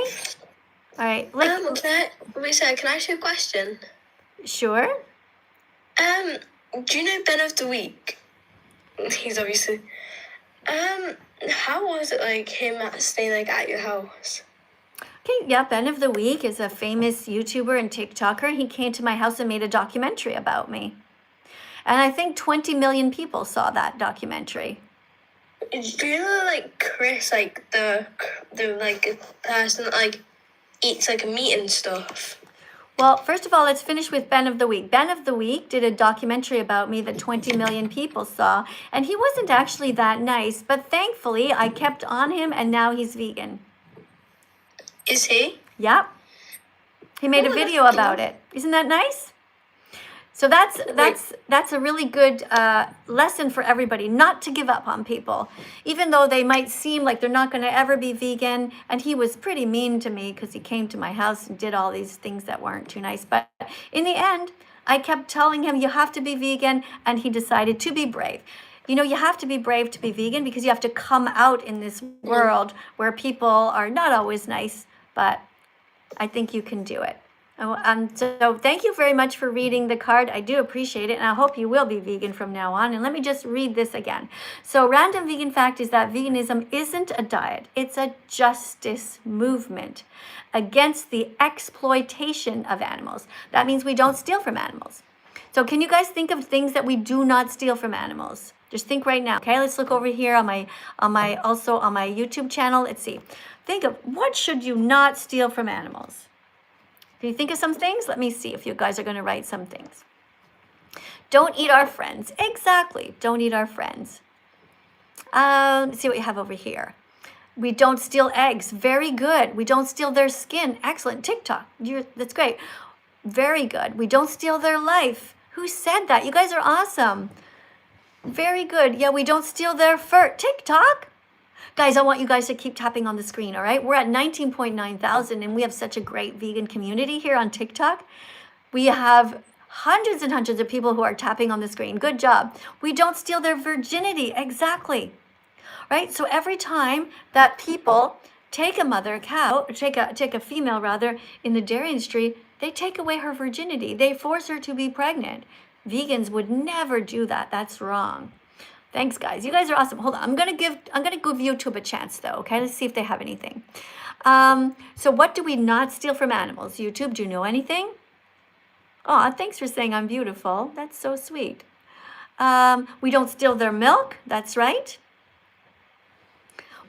[SPEAKER 1] All right.
[SPEAKER 6] Can I ask you a question?
[SPEAKER 1] Sure.
[SPEAKER 6] Do you know Ben of the Week? He's obviously... how was it like him staying like at your house?
[SPEAKER 1] Okay, yeah, Ben of the Week is a famous YouTuber and TikToker. He came to my house and made a documentary about me. And I think 20 million people saw that documentary.
[SPEAKER 6] Do you know like Chris, like the like person that like eats like meat and stuff?
[SPEAKER 1] Well, first of all, let's finish with Ben of the Week. Ben of the Week did a documentary about me that 20 million people saw, and he wasn't actually that nice, but thankfully I kept on him and now he's vegan.
[SPEAKER 6] Is he?
[SPEAKER 1] Yep. He made a video about it. Isn't that nice? So that's a really good lesson for everybody, not to give up on people, even though they might seem like they're not going to ever be vegan. And he was pretty mean to me because he came to my house and did all these things that weren't too nice. But in the end, I kept telling him, you have to be vegan, and he decided to be brave. You know, you have to be brave to be vegan because you have to come out in this world where people are not always nice, but I think you can do it. So thank you very much for reading the card. I do appreciate it, and I hope you will be vegan from now on. And let me just read this again. So random vegan fact is that veganism isn't a diet. It's a justice movement against the exploitation of animals. That means we don't steal from animals. So can you guys think of things that we do not steal from animals? Just think right now. Okay, let's look over here on my YouTube channel. Let's see. Think of what should you not steal from animals? Can you think of some things? Let me see if you guys are going to write some things. Don't eat our friends. Exactly. Don't eat our friends. Let's see what you have over here. We don't steal eggs. Very good. We don't steal their skin. Excellent. TikTok. That's great. Very good. We don't steal their life. Who said that? You guys are awesome. Very good. Yeah, we don't steal their fur. TikTok. Guys, I want you guys to keep tapping on the screen, all right? We're at 19.9 thousand, and we have such a great vegan community here on TikTok. We have hundreds and hundreds of people who are tapping on the screen. Good job. We don't steal their virginity. Exactly. Right? So every time that people take a mother cow, take a female rather, in the dairy industry, they take away her virginity. They force her to be pregnant. Vegans would never do that. That's wrong. Thanks, guys. You guys are awesome. Hold on. I'm gonna give YouTube a chance though. Okay, let's see if they have anything. So what do we not steal from animals? YouTube, do you know anything? Oh, thanks for saying I'm beautiful. That's so sweet. We don't steal their milk. That's right.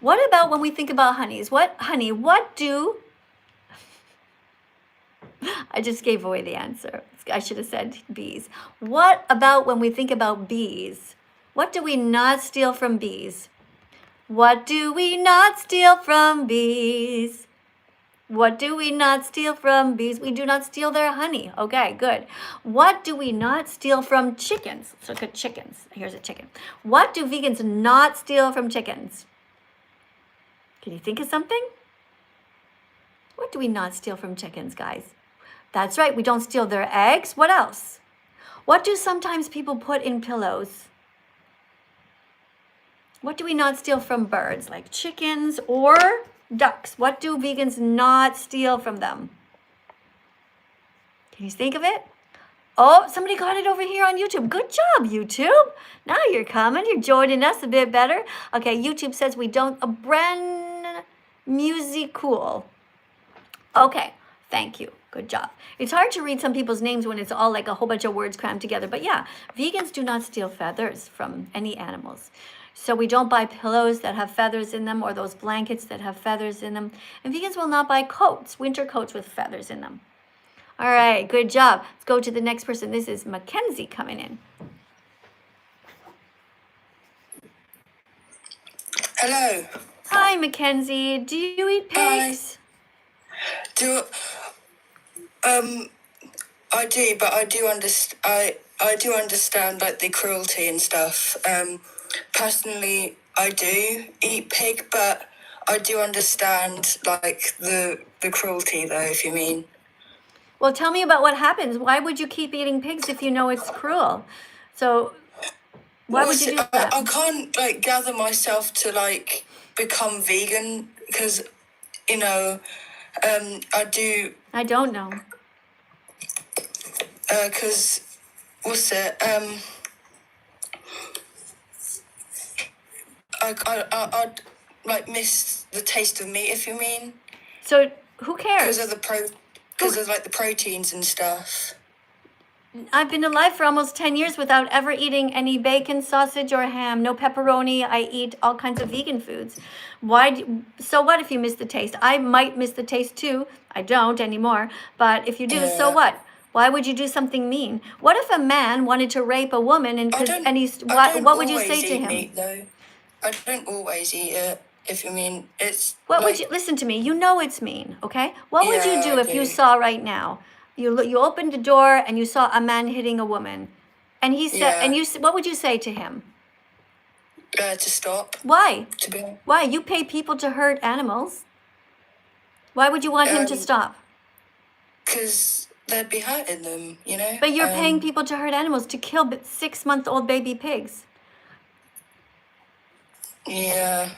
[SPEAKER 1] What about when we think about honeys? What do I just gave away the answer. I should have said bees. What about when we think about bees? What do we not steal from bees? What do we not steal from bees? What do we not steal from bees? We do not steal their honey. Okay, good. What do we not steal from chickens? Let's look at chickens. Here's a chicken. What do vegans not steal from chickens? Can you think of something? What do we not steal from chickens, guys? That's right, we don't steal their eggs. What else? What do sometimes people put in pillows? What do we not steal from birds, like chickens or ducks? What do vegans not steal from them? Can you think of it? Oh, somebody got it over here on YouTube. Good job, YouTube. Now you're coming. You're joining us a bit better. Okay, YouTube says we don't. A brand music cool. Okay, thank you. Good job. It's hard to read some people's names when it's all like a whole bunch of words crammed together. But yeah, vegans do not steal feathers from any animals. So we don't buy pillows that have feathers in them or those blankets that have feathers in them. And vegans will not buy coats, winter coats with feathers in them. All right, good job. Let's go to the next person. This is Mackenzie coming in.
[SPEAKER 7] Hello.
[SPEAKER 1] Hi, Mackenzie. Do you eat pigs?
[SPEAKER 7] I do, but I do understand like the cruelty and stuff. Personally, I do eat pig, but I do understand like the cruelty though, if you mean.
[SPEAKER 1] Well, tell me about what happens. Why would you keep eating pigs if you know it's cruel? So why would you do that?
[SPEAKER 7] I can't like gather myself to like become vegan because, you know, I do.
[SPEAKER 1] I don't know.
[SPEAKER 7] Because what's it? I'd like miss the taste of meat, if you mean.
[SPEAKER 1] So who cares?
[SPEAKER 7] Because of like the proteins and stuff.
[SPEAKER 1] I've been alive for almost 10 years without ever eating any bacon, sausage, or ham. No pepperoni. I eat all kinds of vegan foods. So what if you miss the taste? I might miss the taste too. I don't anymore. But if you do, so what? Why would you do something mean? What if a man wanted to rape a woman what would you say to him?
[SPEAKER 7] Meat, though. I don't always eat it. If you mean it's.
[SPEAKER 1] Listen to me? You know it's mean, okay? What would you do if you saw right now? You opened the door and you saw a man hitting a woman, and he said, what would you say to him?
[SPEAKER 7] To stop.
[SPEAKER 1] Why? Why? You pay people to hurt animals. Why would you want him to stop?
[SPEAKER 7] Because they'd be hurting them, you know.
[SPEAKER 1] But you're paying people to hurt animals, to kill 6-month-old baby pigs.
[SPEAKER 7] Yeah.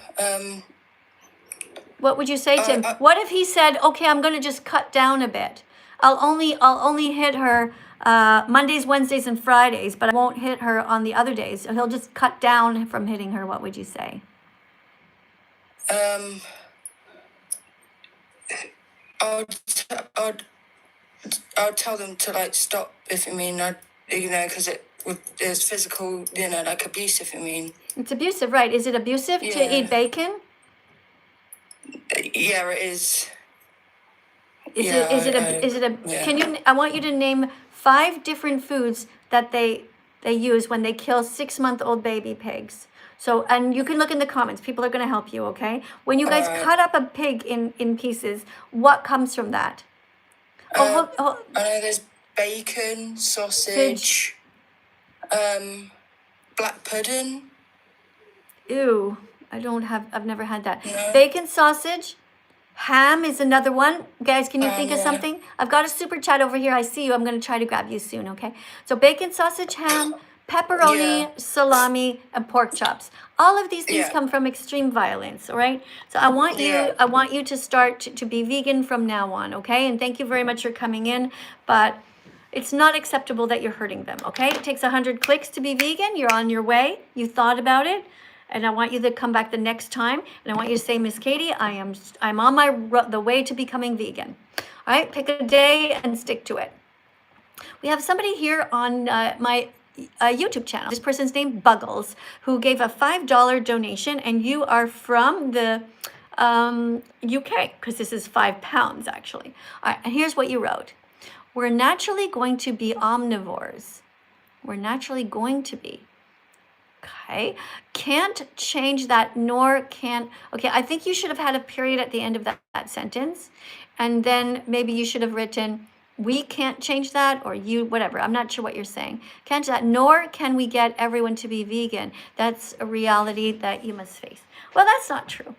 [SPEAKER 1] What would you say to him? What if he said, "Okay, I'm going to just cut down a bit. I'll only hit her Mondays, Wednesdays, and Fridays, but I won't hit her on the other days. He'll just cut down from hitting her." What would you say?
[SPEAKER 7] I'd tell them to like stop. If you mean, because it's physical, like abuse. If you mean.
[SPEAKER 1] It's abusive, right? Is it abusive to eat bacon?
[SPEAKER 7] Yeah, it is.
[SPEAKER 1] Can you? I want you to name 5 different foods that they use when they kill 6-month-old baby pigs. So, and you can look in the comments. People are going to help you. Okay. When you guys cut up a pig in pieces, what comes from that?
[SPEAKER 7] I know there's bacon, sausage, black pudding.
[SPEAKER 1] Ew, I've never had that. No. Bacon, sausage, ham is another one. Guys, can you think of something? I've got a super chat over here. I see you. I'm going to try to grab you soon, okay? So bacon, sausage, ham, pepperoni, salami, and pork chops. All of these things come from extreme violence, all right? So I want you to start to be vegan from now on, okay? And thank you very much for coming in, but it's not acceptable that you're hurting them, okay? It takes 100 clicks to be vegan. You're on your way. You thought about it. And I want you to come back the next time. And I want you to say, "Miss Katie, I'm on the way to becoming vegan." All right, pick a day and stick to it. We have somebody here on my YouTube channel. This person's name Buggles, who gave a $5 donation, and you are from the UK, because this is £5 actually. All right, and here's what you wrote. We're naturally going to be omnivores. We're naturally going to be. Okay, can't change that, nor can't. Okay, I think you should have had a period at the end of that sentence. And then maybe you should have written, we can't change that, or you, whatever. I'm not sure what you're saying. Can't do that, nor can we get everyone to be vegan. That's a reality that you must face. Well, that's not true.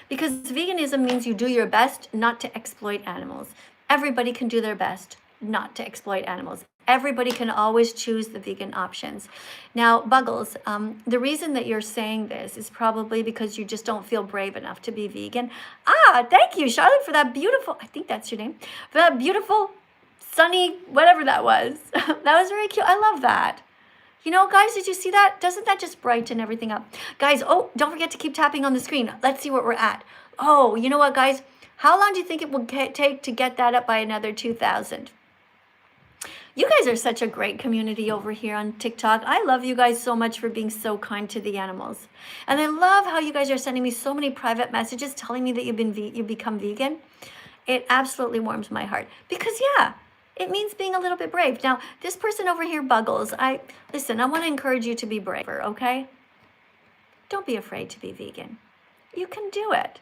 [SPEAKER 1] Because veganism means you do your best not to exploit animals. Everybody can do their best not to exploit animals. Everybody can always choose the vegan options. Now, Buggles, the reason that you're saying this is probably because you just don't feel brave enough to be vegan. Ah, thank you, Charlotte, for that beautiful, I think that's your name, for that beautiful, sunny, whatever that was. That was very cute. I love that. You know, guys, did you see that? Doesn't that just brighten everything up? Guys, oh, don't forget to keep tapping on the screen. Let's see what we're at. Oh, you know what, guys? How long do you think it will take to get that up by another 2,000? You guys are such a great community over here on TikTok. I love you guys so much for being so kind to the animals. And I love how you guys are sending me so many private messages telling me that you've become vegan. It absolutely warms my heart. Because, yeah, it means being a little bit brave. Now, this person over here, Buggles, listen, I want to encourage you to be braver, okay? Don't be afraid to be vegan. You can do it.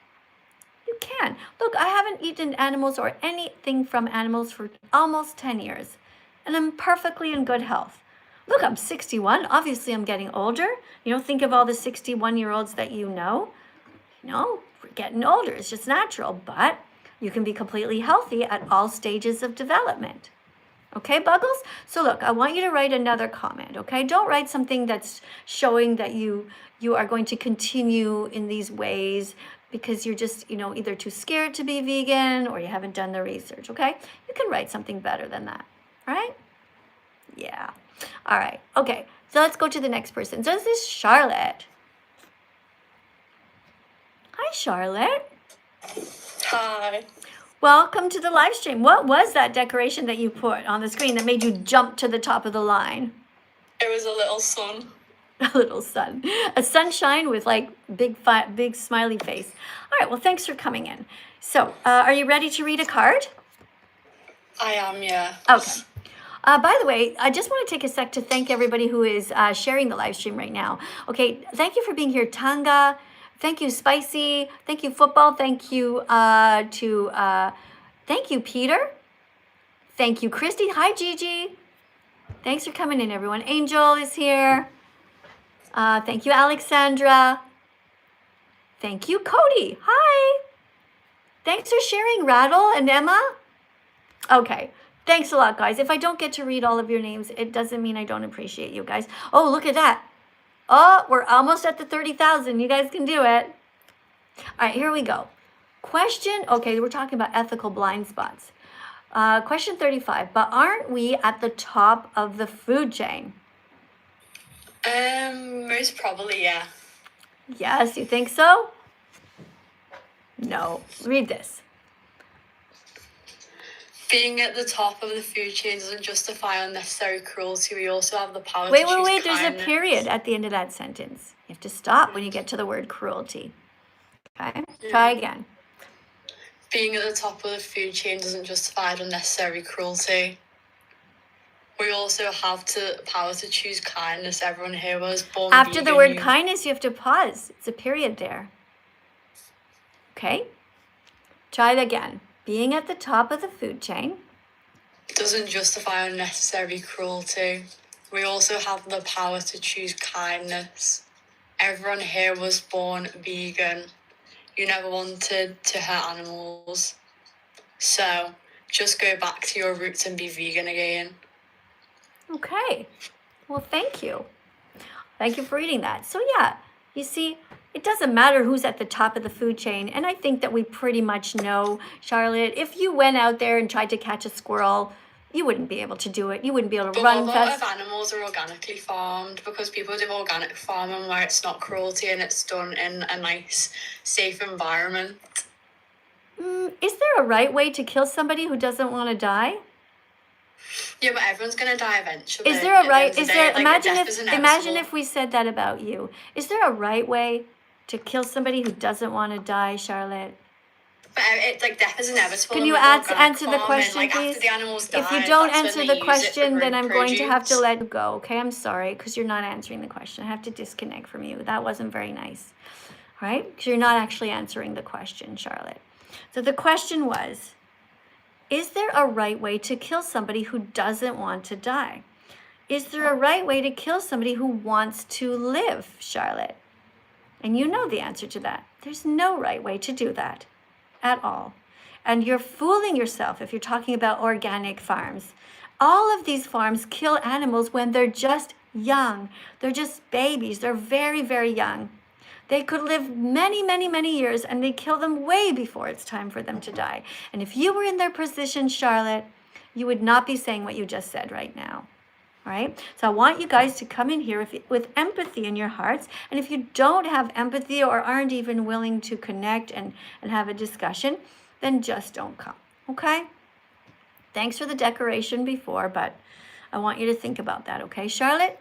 [SPEAKER 1] You can. Look, I haven't eaten animals or anything from animals for almost 10 years. And I'm perfectly in good health. Look, I'm 61. Obviously, I'm getting older. You know, think of all the 61-year-olds that you know. You know, we're getting older. It's just natural. But you can be completely healthy at all stages of development. Okay, Buggles? So look, I want you to write another comment, okay? Don't write something that's showing that you are going to continue in these ways because you're just, you know, either too scared to be vegan or you haven't done the research, okay? You can write something better than that. Right? Yeah. All right. Okay. So let's go to the next person. So this is Charlotte. Hi, Charlotte.
[SPEAKER 6] Hi.
[SPEAKER 1] Welcome to the live stream. What was that decoration that you put on the screen that made you jump to the top of the line?
[SPEAKER 6] It was a little sun.
[SPEAKER 1] A little sun. A sunshine with like big smiley face. All right. Well, thanks for coming in. So are you ready to read a card?
[SPEAKER 6] I am, yeah.
[SPEAKER 1] Okay. By the way, I just want to take a sec to thank everybody who is sharing the live stream right now. Okay, thank you for being here, Tanga. Thank you, Spicy. Thank you, Football. Thank you thank you, Peter. Thank you, Christy. Hi, Gigi. Thanks for coming in, everyone. Angel is here. Thank you, Alexandra. Thank you, Cody. Hi. Thanks for sharing, Rattle and Emma. Okay. Thanks a lot, guys. If I don't get to read all of your names, it doesn't mean I don't appreciate you guys. Oh, look at that. Oh, we're almost at the 30,000. You guys can do it. All right, here we go. Question, okay, we're talking about ethical blind spots. Question 35, but aren't we at the top of the food chain?
[SPEAKER 6] Most probably, yeah.
[SPEAKER 1] Yes, you think so? No. Read this.
[SPEAKER 6] Being at the top of the food chain doesn't justify unnecessary cruelty. We also have the power to
[SPEAKER 1] Wait,
[SPEAKER 6] choose
[SPEAKER 1] there's a
[SPEAKER 6] kindness.
[SPEAKER 1] period at the end of that sentence. You have to stop when you get to the word cruelty. Okay, try again.
[SPEAKER 6] Being at the top of the food chain doesn't justify unnecessary cruelty. We also have the power to choose kindness. Everyone here was born
[SPEAKER 1] After the
[SPEAKER 6] vegan.
[SPEAKER 1] word kindness, you have to pause. It's a period there. Okay, try it again. Being at the top of the food chain
[SPEAKER 6] doesn't justify unnecessary cruelty. We also have the power to choose kindness. Everyone here was born vegan. You never wanted to hurt animals. So just go back to your roots and be vegan again.
[SPEAKER 1] Okay. Well, thank you. Thank you for reading that. So yeah, you see, it doesn't matter who's at the top of the food chain. And I think that we pretty much know, Charlotte, if you went out there and tried to catch a squirrel, you wouldn't be able to do it. You wouldn't be able to
[SPEAKER 6] But
[SPEAKER 1] run
[SPEAKER 6] a lot
[SPEAKER 1] fast.
[SPEAKER 6] of animals are organically farmed because people do organic farming where it's not cruelty and it's done in a nice, safe environment.
[SPEAKER 1] Is there a right way to kill somebody who doesn't want to die?
[SPEAKER 6] Yeah, but everyone's gonna die eventually.
[SPEAKER 1] Is there a
[SPEAKER 6] At the
[SPEAKER 1] right?
[SPEAKER 6] end of
[SPEAKER 1] Is
[SPEAKER 6] the
[SPEAKER 1] there?
[SPEAKER 6] day, like, death is
[SPEAKER 1] Imagine
[SPEAKER 6] inevitable.
[SPEAKER 1] if we said that about you. Is there a right way to kill somebody who doesn't want to die, Charlotte?
[SPEAKER 6] But it's like death is inevitable.
[SPEAKER 1] Can
[SPEAKER 6] in,
[SPEAKER 1] you
[SPEAKER 6] like, organic
[SPEAKER 1] answer the
[SPEAKER 6] farming.
[SPEAKER 1] question,
[SPEAKER 6] like,
[SPEAKER 1] please?
[SPEAKER 6] After the animals die,
[SPEAKER 1] If you don't
[SPEAKER 6] that's when
[SPEAKER 1] answer
[SPEAKER 6] they
[SPEAKER 1] the
[SPEAKER 6] use it for
[SPEAKER 1] question, then
[SPEAKER 6] growing
[SPEAKER 1] I'm going to have to
[SPEAKER 6] produce.
[SPEAKER 1] let you go, okay? I'm sorry, because you're not answering the question. I have to disconnect from you. That wasn't very nice, all right? Because you're not actually answering the question, Charlotte. So the question was, is there a right way to kill somebody who doesn't want to die? Is there a right way to kill somebody who wants to live, Charlotte? And you know the answer to that. There's no right way to do that at all. And you're fooling yourself if you're talking about organic farms. All of these farms kill animals when they're just young. They're just babies. They're very, very young. They could live many, many, many years, and they kill them way before it's time for them to die. And if you were in their position, Charlotte, you would not be saying what you just said right now. All right? So I want you guys to come in here with empathy in your hearts. And if you don't have empathy or aren't even willing to connect and have a discussion, then just don't come. Okay? Thanks for the decoration before, but I want you to think about that. Okay, Charlotte?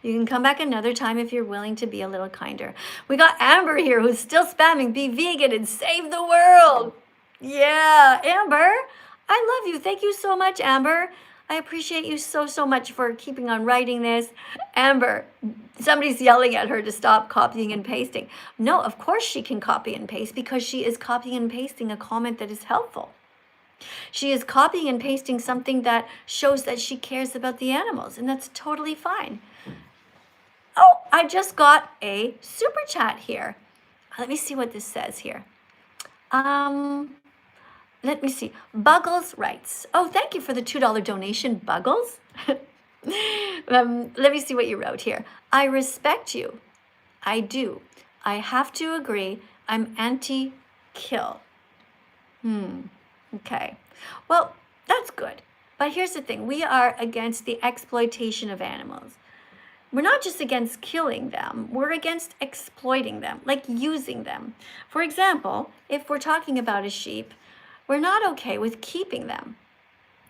[SPEAKER 1] You can come back another time if you're willing to be a little kinder. We got Amber here who's still spamming, be vegan and save the world. Yeah, Amber, I love you. Thank you so much, Amber. I appreciate you so, so much for keeping on writing this. Amber, somebody's yelling at her to stop copying and pasting. No, of course she can copy and paste because she is copying and pasting a comment that is helpful. She is copying and pasting something that shows that she cares about the animals, and that's totally fine. Oh, I just got a super chat here. Let me see what this says here. Let me see. Buggles writes, oh, thank you for the $2 donation, Buggles. Let me see what you wrote here. I respect you. I do. I have to agree. I'm anti-kill. Okay. Well, that's good. But here's the thing. We are against the exploitation of animals. We're not just against killing them, we're against exploiting them, like using them. For example, if we're talking about a sheep, we're not okay with keeping them.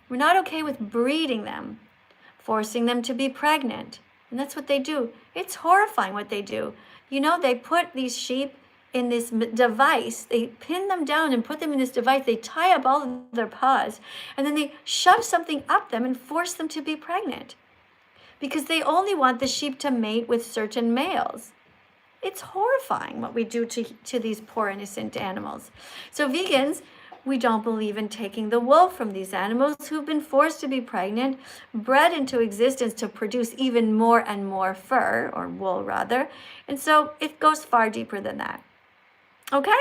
[SPEAKER 1] We're not okay with breeding them, forcing them to be pregnant. And that's what they do. It's horrifying what they do. You know, they put these sheep in this device, they pin them down and put them in this device, they tie up all of their paws, and then they shove something up them and force them to be pregnant. Because they only want the sheep to mate with certain males. It's horrifying what we do to these poor innocent animals. So vegans, we don't believe in taking the wool from these animals who've been forced to be pregnant, bred into existence to produce even more and more fur, or wool rather. And so it goes far deeper than that. Okay?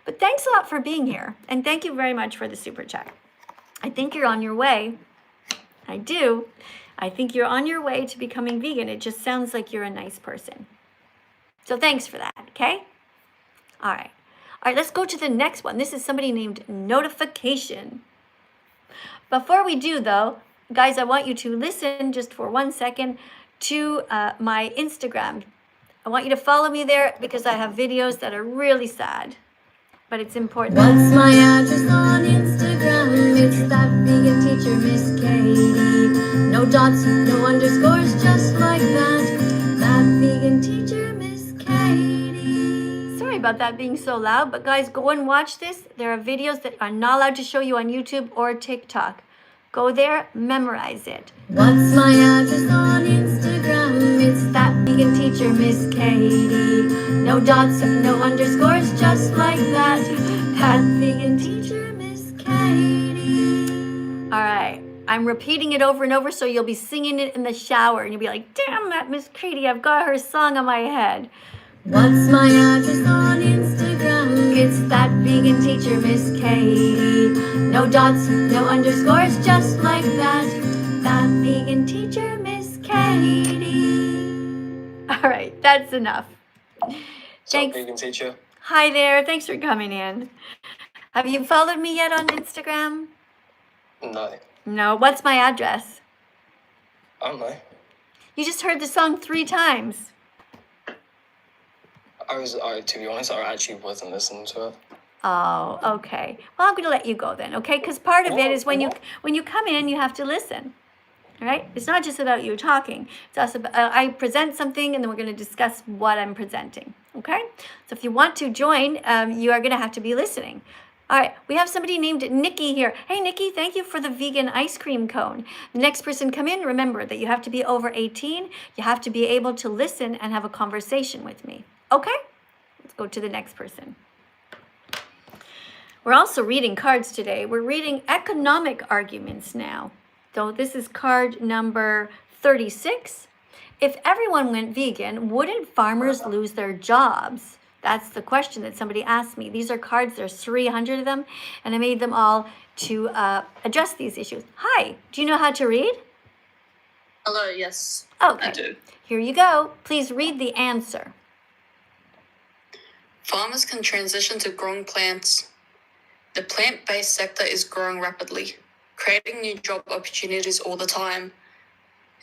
[SPEAKER 1] But thanks a lot for being here. And thank you very much for the super chat. I think you're on your way. I do. I think you're on your way to becoming vegan. It just sounds like you're a nice person. So thanks for that, okay? All right. All right, let's go to the next one. This is somebody named Notification. Before we do, though, guys, I want you to listen just for 1 second to my Instagram. I want you to follow me there because I have videos that are really sad, but it's important.
[SPEAKER 5] What's my address on Instagram? It's that vegan teacher, Miss Katie. No dots, no underscores, just like that. That vegan teacher, Miss Katie.
[SPEAKER 1] Sorry about that being so loud, but guys, go and watch this. There are videos that are not allowed to show you on YouTube or TikTok. Go there, memorize it.
[SPEAKER 5] What's my address on Instagram? It's that vegan teacher, Miss Katie. No dots, no underscores, just like that. That vegan teacher, Miss Katie.
[SPEAKER 1] All right. I'm repeating it over and over so you'll be singing it in the shower and you'll be like, damn that Miss Katie, I've got her song on my head.
[SPEAKER 5] What's my address on Instagram? It's that vegan teacher, Miss Katie. No dots, no underscores, just like that. That vegan teacher, Miss Katie.
[SPEAKER 1] All right, that's enough. Thanks.
[SPEAKER 8] Vegan teacher.
[SPEAKER 1] Hi there. Thanks for coming in. Have you followed me yet on Instagram?
[SPEAKER 8] No.
[SPEAKER 1] No. What's my address?
[SPEAKER 8] I don't know.
[SPEAKER 1] You just heard the song 3 times.
[SPEAKER 8] To be honest, I actually wasn't listening to it.
[SPEAKER 1] Oh, okay. Well, I'm going to let you go then, okay? Because part of it is when you come in, you have to listen. All right? It's not just about you talking. It's also about, I present something, and then we're going to discuss what I'm presenting. Okay? So if you want to join, you are going to have to be listening. All right, we have somebody named Nikki here. Hey, Nikki, thank you for the vegan ice cream cone. The next person come in, remember that you have to be over 18. You have to be able to listen and have a conversation with me. Okay? Let's go to the next person. We're also reading cards today. We're reading economic arguments now. So this is card number 36. If everyone went vegan, wouldn't farmers lose their jobs? That's the question that somebody asked me. These are cards, there's 300 of them, and I made them all to address these issues. Hi, do you know how to read?
[SPEAKER 6] Hello, yes.
[SPEAKER 1] Okay.
[SPEAKER 6] I do.
[SPEAKER 1] Here you go. Please read the answer.
[SPEAKER 6] Farmers can transition to growing plants. The plant-based sector is growing rapidly, creating new job opportunities all the time.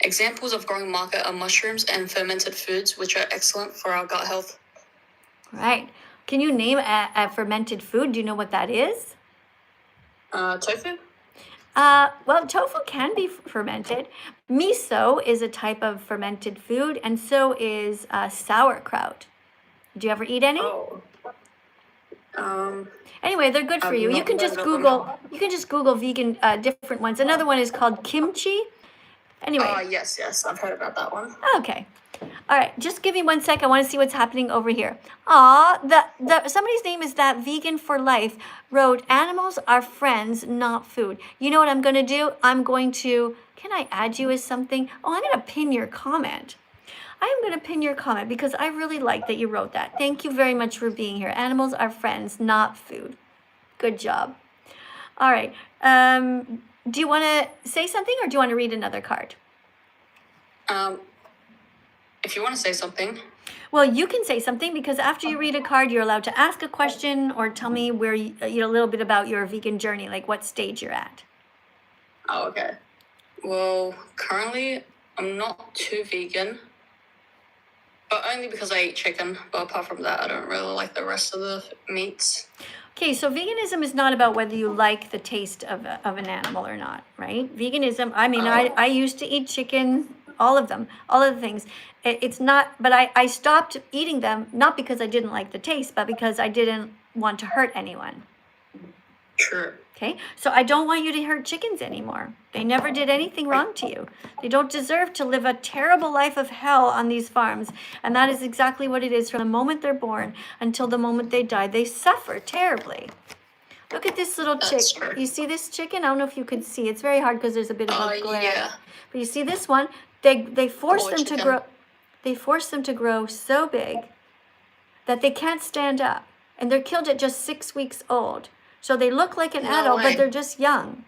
[SPEAKER 6] Examples of growing market are mushrooms and fermented foods, which are excellent for our gut health.
[SPEAKER 1] Right. Can you name a fermented food? Do you know what that is?
[SPEAKER 6] Tofu?
[SPEAKER 1] Well, tofu can be fermented. Miso is a type of fermented food, and so is sauerkraut. Do you ever eat any?
[SPEAKER 6] Oh.
[SPEAKER 1] Anyway, they're good for you. You can just Google vegan different ones. Another one is called kimchi. Anyway.
[SPEAKER 6] Yes, I've heard about that one.
[SPEAKER 1] Okay. All right, just give me 1 sec. I want to see what's happening over here. Aw, somebody's name is That Vegan for Life wrote, animals are friends, not food. You know what I'm going to do? I'm going to, can I add you as something? Oh, I'm going to pin your comment. I am going to pin your comment because I really like that you wrote that. Thank you very much for being here. Animals are friends, not food. Good job. All right. Do you want to say something or do you want to read another card?
[SPEAKER 6] If you want to say something.
[SPEAKER 1] Well, you can say something because after you read a card, you're allowed to ask a question or tell me where you know, a little bit about your vegan journey, like what stage you're at.
[SPEAKER 6] Oh, okay. Well, currently I'm not too vegan, but only because I eat chicken. But apart from that, I don't really like the rest of the meats.
[SPEAKER 1] Okay, so veganism is not about whether you like the taste of an animal or not, right? Veganism, I mean, I used to eat chicken, all of the things. It's not, but I stopped eating them, not because I didn't like the taste, but because I didn't want to hurt anyone.
[SPEAKER 6] True.
[SPEAKER 1] Okay, so I don't want you to hurt chickens anymore. They never did anything wrong to you. They don't deserve to live a terrible life of hell on these farms. And that is exactly what it is from the moment they're born until the moment they die. They suffer terribly. Look at this little chick.
[SPEAKER 6] True.
[SPEAKER 1] You see this chicken? I don't know if you could see. It's very hard because there's a bit of a glare.
[SPEAKER 6] Yeah.
[SPEAKER 1] But you see this one? They force them
[SPEAKER 6] chicken.
[SPEAKER 1] to grow. They force them to grow so big that they can't stand up. And they're killed at just 6 weeks old. So they look like an adult, but they're just young.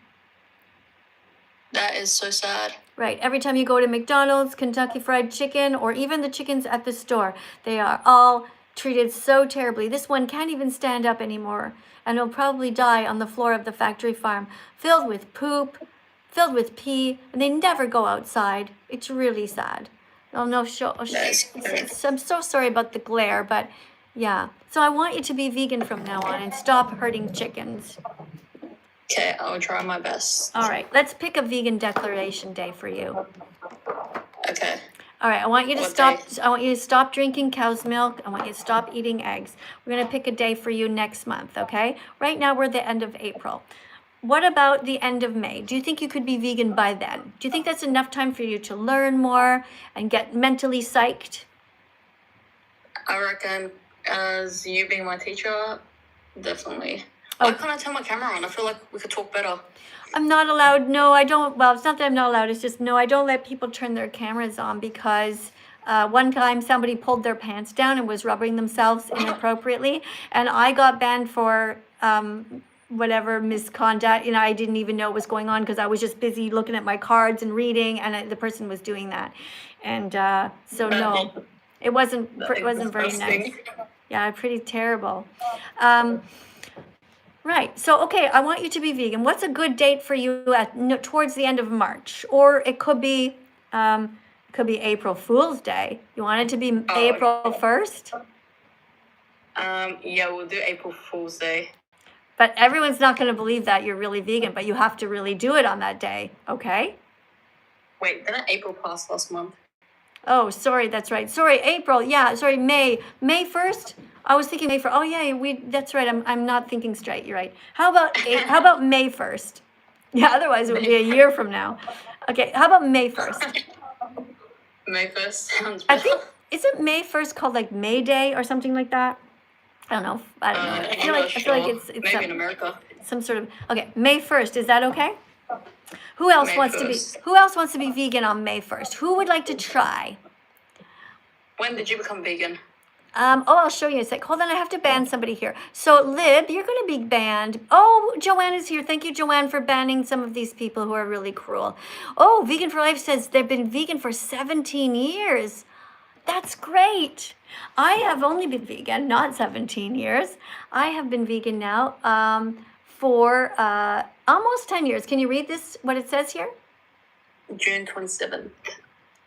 [SPEAKER 6] That is so sad.
[SPEAKER 1] Right. Every time you go to McDonald's, Kentucky Fried Chicken, or even the chickens at the store, they are all treated so terribly. This one can't even stand up anymore, and will probably die on the floor of the factory farm, filled with poop, filled with pee, and they never go outside. It's really sad. Oh, no, I'm so sorry about the glare, but yeah. So I want you to be vegan from now on and stop hurting chickens.
[SPEAKER 6] Okay, I'll try my best.
[SPEAKER 1] All right, let's pick a vegan declaration day for you.
[SPEAKER 6] Okay.
[SPEAKER 1] All right, I want you to I want you to stop drinking cow's milk. I want you to stop eating eggs. We're going to pick a day for you next month, okay? Right now we're at the end of April. What about the end of May? Do you think you could be vegan by then? Do you think that's enough time for you to learn more and get mentally psyched?
[SPEAKER 6] I reckon, as you being my teacher, definitely. Why can't I turn my camera on? I feel like we could talk better.
[SPEAKER 1] I'm not allowed. No, I don't. Well, it's not that I'm not allowed. It's just, no, I don't let people turn their cameras on because one time somebody pulled their pants down and was rubbing themselves inappropriately. And I got banned for whatever misconduct. You know, I didn't even know what was going on because I was just busy looking at my cards and reading, and the person was doing that. And so, no, it wasn't very nice. Yeah, pretty terrible. Right. So, okay, I want you to be vegan. What's a good date for you towards the end of March? Or it could be April Fool's Day. You want it to be April 1st?
[SPEAKER 6] Yeah, we'll do April Fool's Day.
[SPEAKER 1] But everyone's not going to believe that you're really vegan, but you have to really do it on that day, okay?
[SPEAKER 6] Wait, didn't April pass last month?
[SPEAKER 1] Oh, sorry, that's right. Sorry, April. Yeah, sorry, May. May 1st? I was thinking May 1st. Oh yeah, that's right. I'm not thinking straight. You're right. How about May 1st? Yeah, otherwise it would be a year from now. Okay, how about May 1st?
[SPEAKER 6] May 1st sounds
[SPEAKER 1] I
[SPEAKER 6] better.
[SPEAKER 1] think isn't May 1st called like May Day or something like that? I don't know. I don't know. I feel like it's
[SPEAKER 6] maybe in America.
[SPEAKER 1] some sort of okay. May 1st. Is that okay? Who else
[SPEAKER 6] May
[SPEAKER 1] wants
[SPEAKER 6] 1st.
[SPEAKER 1] Who else wants to be vegan on May 1st? Who would like to try?
[SPEAKER 6] When did you become vegan?
[SPEAKER 1] I'll show you in a sec. Hold on, I have to ban somebody here. So, Lib, you're going to be banned. Oh, Joanne is here. Thank you, Joanne, for banning some of these people who are really cruel. Oh, Vegan for Life says they've been vegan for 17 years. That's great. I have only been vegan, not 17 years. I have been vegan now for almost 10 years. Can you read this, what it says here?
[SPEAKER 6] June 27th.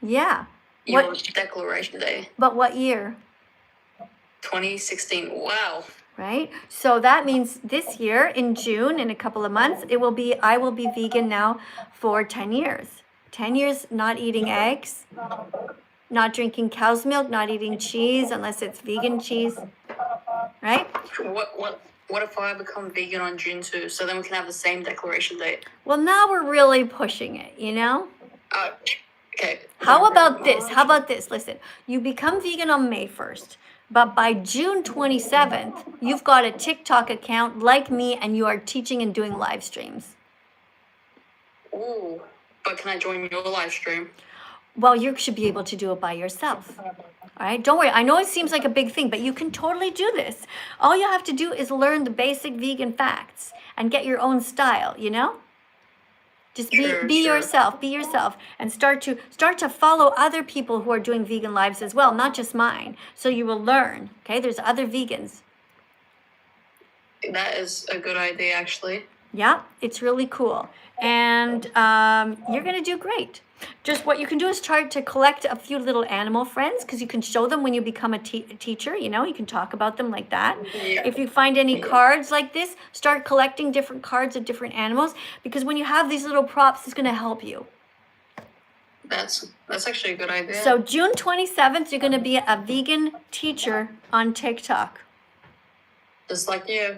[SPEAKER 1] Yeah.
[SPEAKER 6] Your declaration day.
[SPEAKER 1] But what year?
[SPEAKER 6] 2016. Wow.
[SPEAKER 1] Right? So that means this year in June, in a couple of months, I will be vegan now for 10 years. 10 years not eating eggs, not drinking cow's milk, not eating cheese unless it's vegan cheese. Right?
[SPEAKER 6] What if I become vegan on June 2? So then we can have the same declaration date.
[SPEAKER 1] Well, now we're really pushing it, you know?
[SPEAKER 6] Okay.
[SPEAKER 1] How about this? How about this? Listen, you become vegan on May 1st. But by June 27th, you've got a TikTok account like me and you are teaching and doing live streams.
[SPEAKER 6] Ooh. But can I join your live stream?
[SPEAKER 1] Well, you should be able to do it by yourself. All right, don't worry. I know it seems like a big thing, but you can totally do this. All you have to do is learn the basic vegan facts and get your own style, you know? Just be yourself, and start to follow other people who are doing vegan lives as well, not just mine. So you will learn. Okay, there's other vegans.
[SPEAKER 6] That is a good idea, actually.
[SPEAKER 1] Yeah, it's really cool, and you're gonna do great. Just what you can do is try to collect a few little animal friends, because you can show them when you become a teacher, you know, you can talk about them like that.
[SPEAKER 6] Yeah.
[SPEAKER 1] If you find any cards like this, start collecting different cards of different animals, because when you have these little props, it's going to help you.
[SPEAKER 6] That's actually a good idea.
[SPEAKER 1] So June 27th, you're going to be a vegan teacher on TikTok.
[SPEAKER 6] Just like you.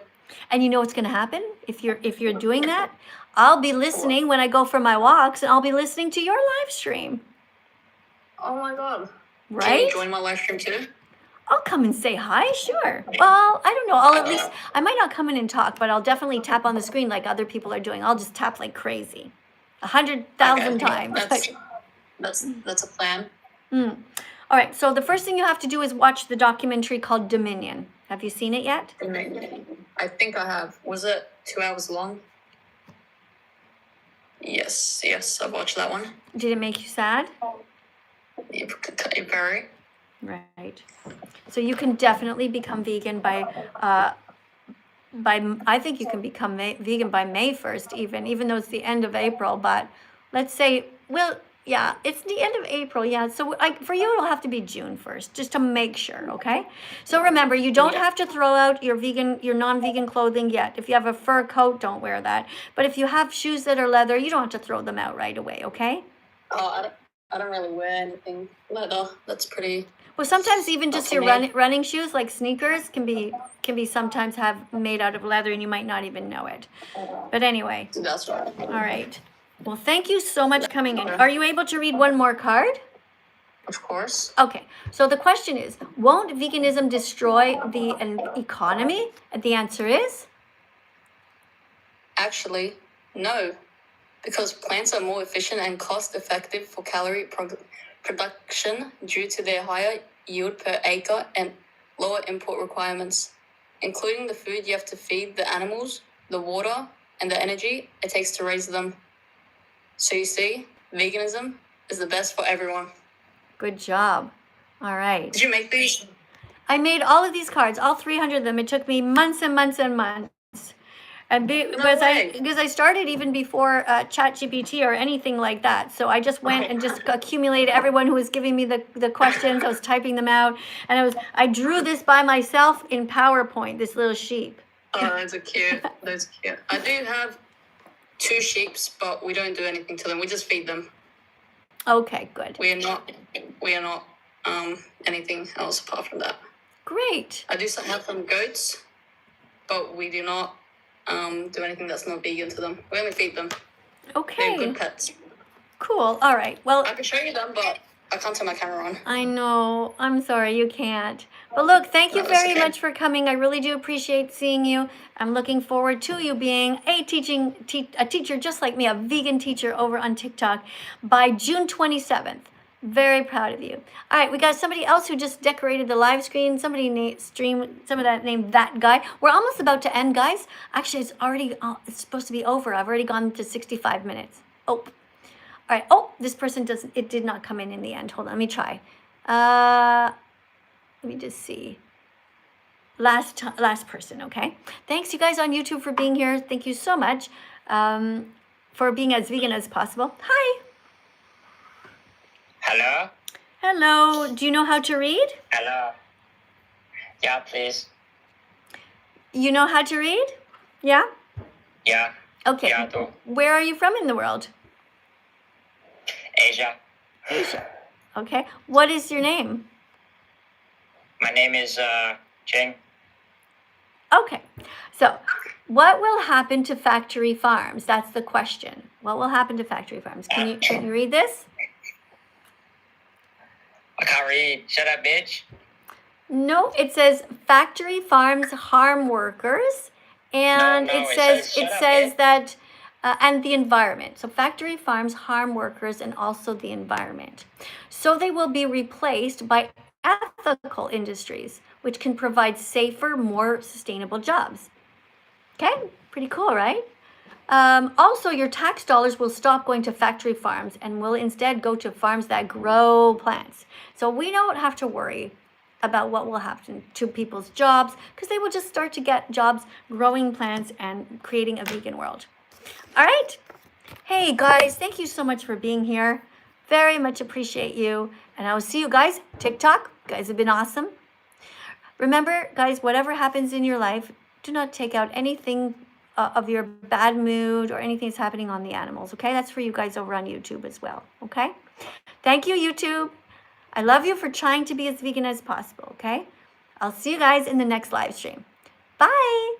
[SPEAKER 1] And you know what's going to happen if you're doing that? I'll be listening when I go for my walks, and I'll be listening to your live stream.
[SPEAKER 6] Oh my god.
[SPEAKER 1] Right?
[SPEAKER 6] Can you join my live stream too?
[SPEAKER 1] I'll come and say hi, sure. Well, I don't know. I might not come in and talk, but I'll definitely tap on the screen like other people are doing. I'll just tap like crazy. 100,000 times.
[SPEAKER 6] That's a plan.
[SPEAKER 1] All right, so the first thing you have to do is watch the documentary called Dominion. Have you seen it yet?
[SPEAKER 6] I think I have. Was it 2 hours long? Yes, I've watched that one.
[SPEAKER 1] Did it make you sad?
[SPEAKER 6] Very.
[SPEAKER 1] Right. So you can definitely become vegan by I think you can become vegan by May 1st, even though it's the end of April. But let's say, well, yeah, it's the end of April. Yeah, so for you it'll have to be June 1st, just to make sure. Okay. So remember, you don't have to throw out your non-vegan clothing yet. If you have a fur coat, don't wear that. But if you have shoes that are leather, you don't have to throw them out right away. Okay.
[SPEAKER 6] Oh, I don't really wear anything leather. That's pretty.
[SPEAKER 1] Well, sometimes even just your running shoes, like sneakers, can be sometimes made out of leather, and you might not even know it. But anyway.
[SPEAKER 6] That's right.
[SPEAKER 1] All right. Well, thank you so much for coming in. Are you able to read one more card?
[SPEAKER 6] Of course.
[SPEAKER 1] Okay. So the question is, won't veganism destroy the economy? And the answer is?
[SPEAKER 6] Actually, no. Because plants are more efficient and cost-effective for calorie production due to their higher yield per acre and lower import requirements, including the food you have to feed the animals, the water, and the energy it takes to raise them. So you see, veganism is the best for everyone.
[SPEAKER 1] Good job. All right.
[SPEAKER 6] Did you make these?
[SPEAKER 1] I made all of these cards, all 300 of them. It took me months and months and months. And because I started even before ChatGPT or anything like that. So I just went and just accumulated everyone who was giving me the questions. I was typing them out, and I drew this by myself in PowerPoint, this little sheep.
[SPEAKER 6] Oh, those are cute. Those are cute. I do have 2 sheep, but we don't do anything to them. We just feed them.
[SPEAKER 1] Okay, good.
[SPEAKER 6] We are not anything else apart from that.
[SPEAKER 1] Great.
[SPEAKER 6] I do have some goats, but we do not do anything that's not vegan to them. We only feed them. They're
[SPEAKER 1] Okay.
[SPEAKER 6] good pets.
[SPEAKER 1] Cool. All right. Well,
[SPEAKER 6] I can show you them, but I can't turn my camera on.
[SPEAKER 1] I know. I'm sorry you can't. But look, thank you
[SPEAKER 6] No, that's
[SPEAKER 1] very
[SPEAKER 6] okay.
[SPEAKER 1] much for coming. I really do appreciate seeing you. I'm looking forward to you being a teacher just like me, a vegan teacher over on TikTok by June 27th. Very proud of you. All right, we got somebody else who just decorated the live screen. Somebody stream some of that named That Guy. We're almost about to end, guys. Actually, it's already it's supposed to be over. I've already gone to 65 minutes. Oh. All right. Oh, this person it did not come in the end. Hold on, let me try. Let me just see. Last person, okay? Thanks you guys on YouTube for being here. Thank you so much for being as vegan as possible. Hi.
[SPEAKER 9] Hello?
[SPEAKER 1] Hello. Do you know how to read?
[SPEAKER 9] Hello? Yeah, please.
[SPEAKER 1] You know how to read? Yeah?
[SPEAKER 9] Yeah.
[SPEAKER 1] Okay.
[SPEAKER 9] Yeah, I do.
[SPEAKER 1] Where are you from in the world?
[SPEAKER 9] Asia.
[SPEAKER 1] Asia. Okay. What is your name?
[SPEAKER 9] My name is Jing.
[SPEAKER 1] Okay. So, what will happen to factory farms? That's the question. What will happen to factory farms? Can you read this?
[SPEAKER 9] I can't read. Shut up, bitch.
[SPEAKER 1] No, it says factory farms harm workers, and
[SPEAKER 9] No,
[SPEAKER 1] it
[SPEAKER 9] it
[SPEAKER 1] says
[SPEAKER 9] says, "Shut up, bitch."
[SPEAKER 1] that and the environment. So factory farms harm workers and also the environment. So they will be replaced by ethical industries, which can provide safer, more sustainable jobs. Okay, pretty cool, right? Also, your tax dollars will stop going to factory farms and will instead go to farms that grow plants. So we don't have to worry about what will happen to people's jobs because they will just start to get jobs growing plants and creating a vegan world. All right. Hey guys, thank you so much for being here. Very much appreciate you. And I will see you guys TikTok. You guys have been awesome. Remember, guys, whatever happens in your life, do not take out anything of your bad mood or anything that's happening on the animals, okay? That's for you guys over on YouTube as well, okay? Thank you, YouTube. I love you for trying to be as vegan as possible, okay? I'll see you guys in the next live stream. Bye.